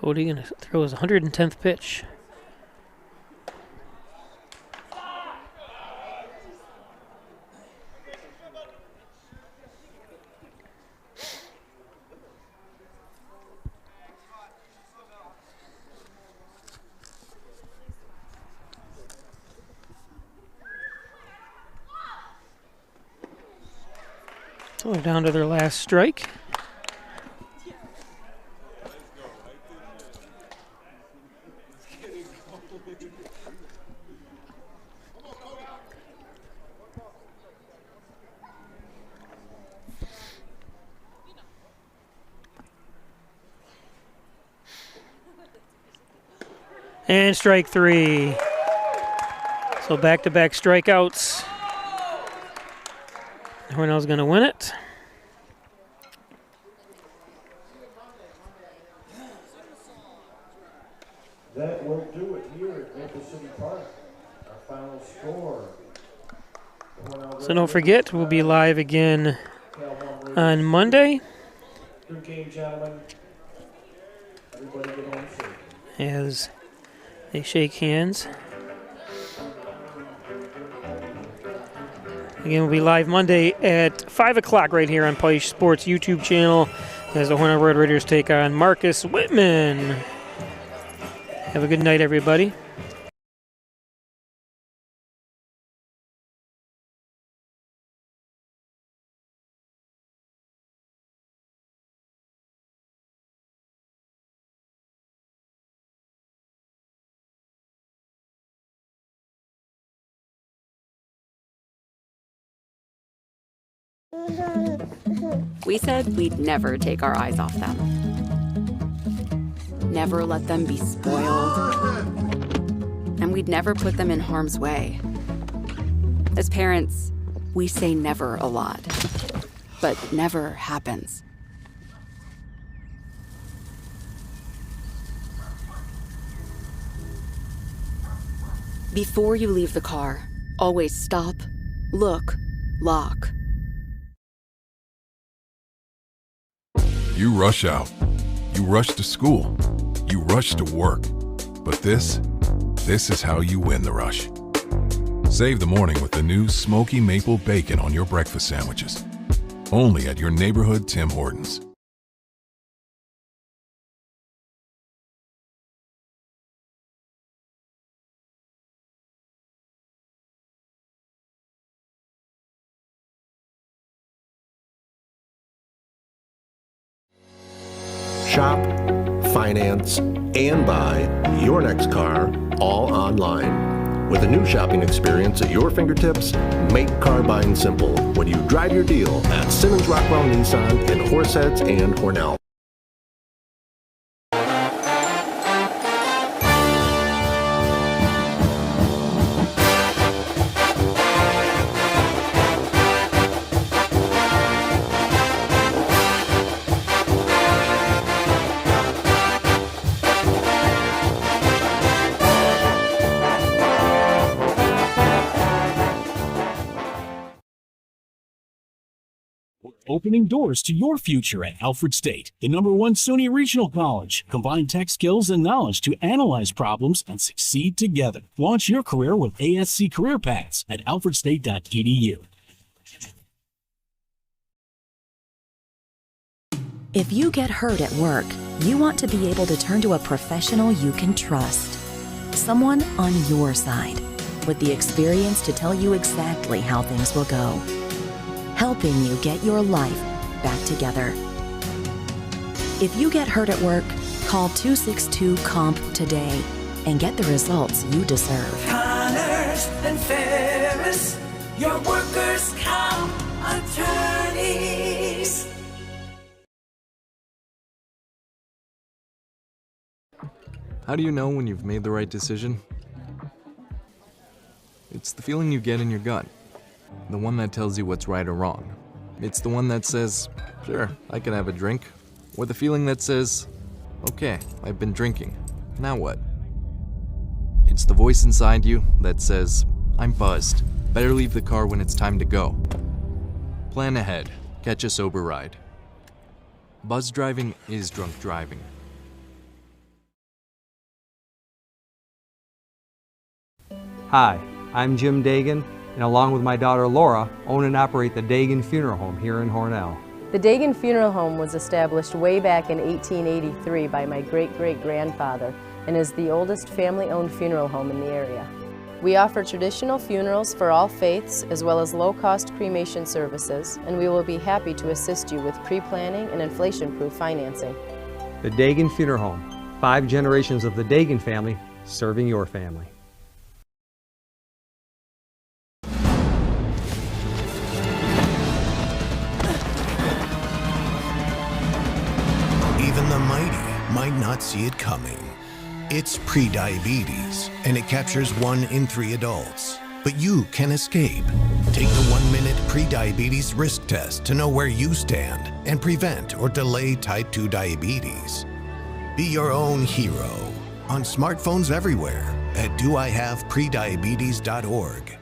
So what are you going to throw his 110th pitch? So we're down to their last strike. And strike three. So back-to-back strikeouts. Hornell's going to win it. That will do it here at Maple City Park. Our final score. So don't forget, we'll be live again on Monday. Good game, gentlemen. Everybody get home safe. As they shake hands. Again, we'll be live Monday at 5 o'clock right here on Peisch Sports YouTube channel as the Hornell Red Raiders take on Marcus Whitman. Have a good night, everybody. We said we'd never take our eyes off them. Never let them be spoiled. And we'd never put them in harm's way. As parents, we say never a lot, but never happens. Before you leave the car, always stop, look, lock. You rush out. You rush to school. You rush to work. But this is how you win the rush. Save the morning with the new smoky maple bacon on your breakfast sandwiches. Only at your neighborhood Tim Hortons. Shop, finance, and buy your next car all online. With a new shopping experience at your fingertips, make car buying simple when you drive your deal at Simmons Rockwell Nissan in Horseheads and Hornell. Opening doors to your future at Alfred State, the #1 SUNY Regional College. Combine tech skills and knowledge to analyze problems and succeed together. Launch your career with ASC Career Paths at alfredstate.edu. If you get hurt at work, you want to be able to turn to a professional you can trust. Someone on your side, with the experience to tell you exactly how things will go. Helping you get your life back together. If you get hurt at work, call 262-COMP today and get the results you deserve. Connors and Ferris, your workers' comp attorneys. How do you know when you've made the right decision? It's the feeling you get in your gut. The one that tells you what's right or wrong. It's the one that says, sure, I can have a drink. Or the feeling that says, okay, I've been drinking. Now what? It's the voice inside you that says, I'm buzzed. Better leave the car when it's time to go. Plan ahead. Catch a sober ride. Buzz driving is drunk driving. Hi, I'm Jim Dagan, and along with my daughter Laura, own and operate the Dagan Funeral Home here in Hornell. The Dagan Funeral Home was established way back in 1883 by my great-great-grandfather and is the oldest family-owned funeral home in the area. We offer traditional funerals for all faiths as well as low-cost cremation services, and we will be happy to assist you with pre-planning and inflation-proof financing. The Dagan Funeral Home, 5 generations of the Dagan family serving your family. Even the mighty might not see it coming. It's prediabetes, and it captures 1 in 3 adults. But you can escape. Take the 1-minute prediabetes risk test to know where you stand and prevent or delay type 2 diabetes. Be your own hero on smartphones everywhere at doihaveprediabetes.org.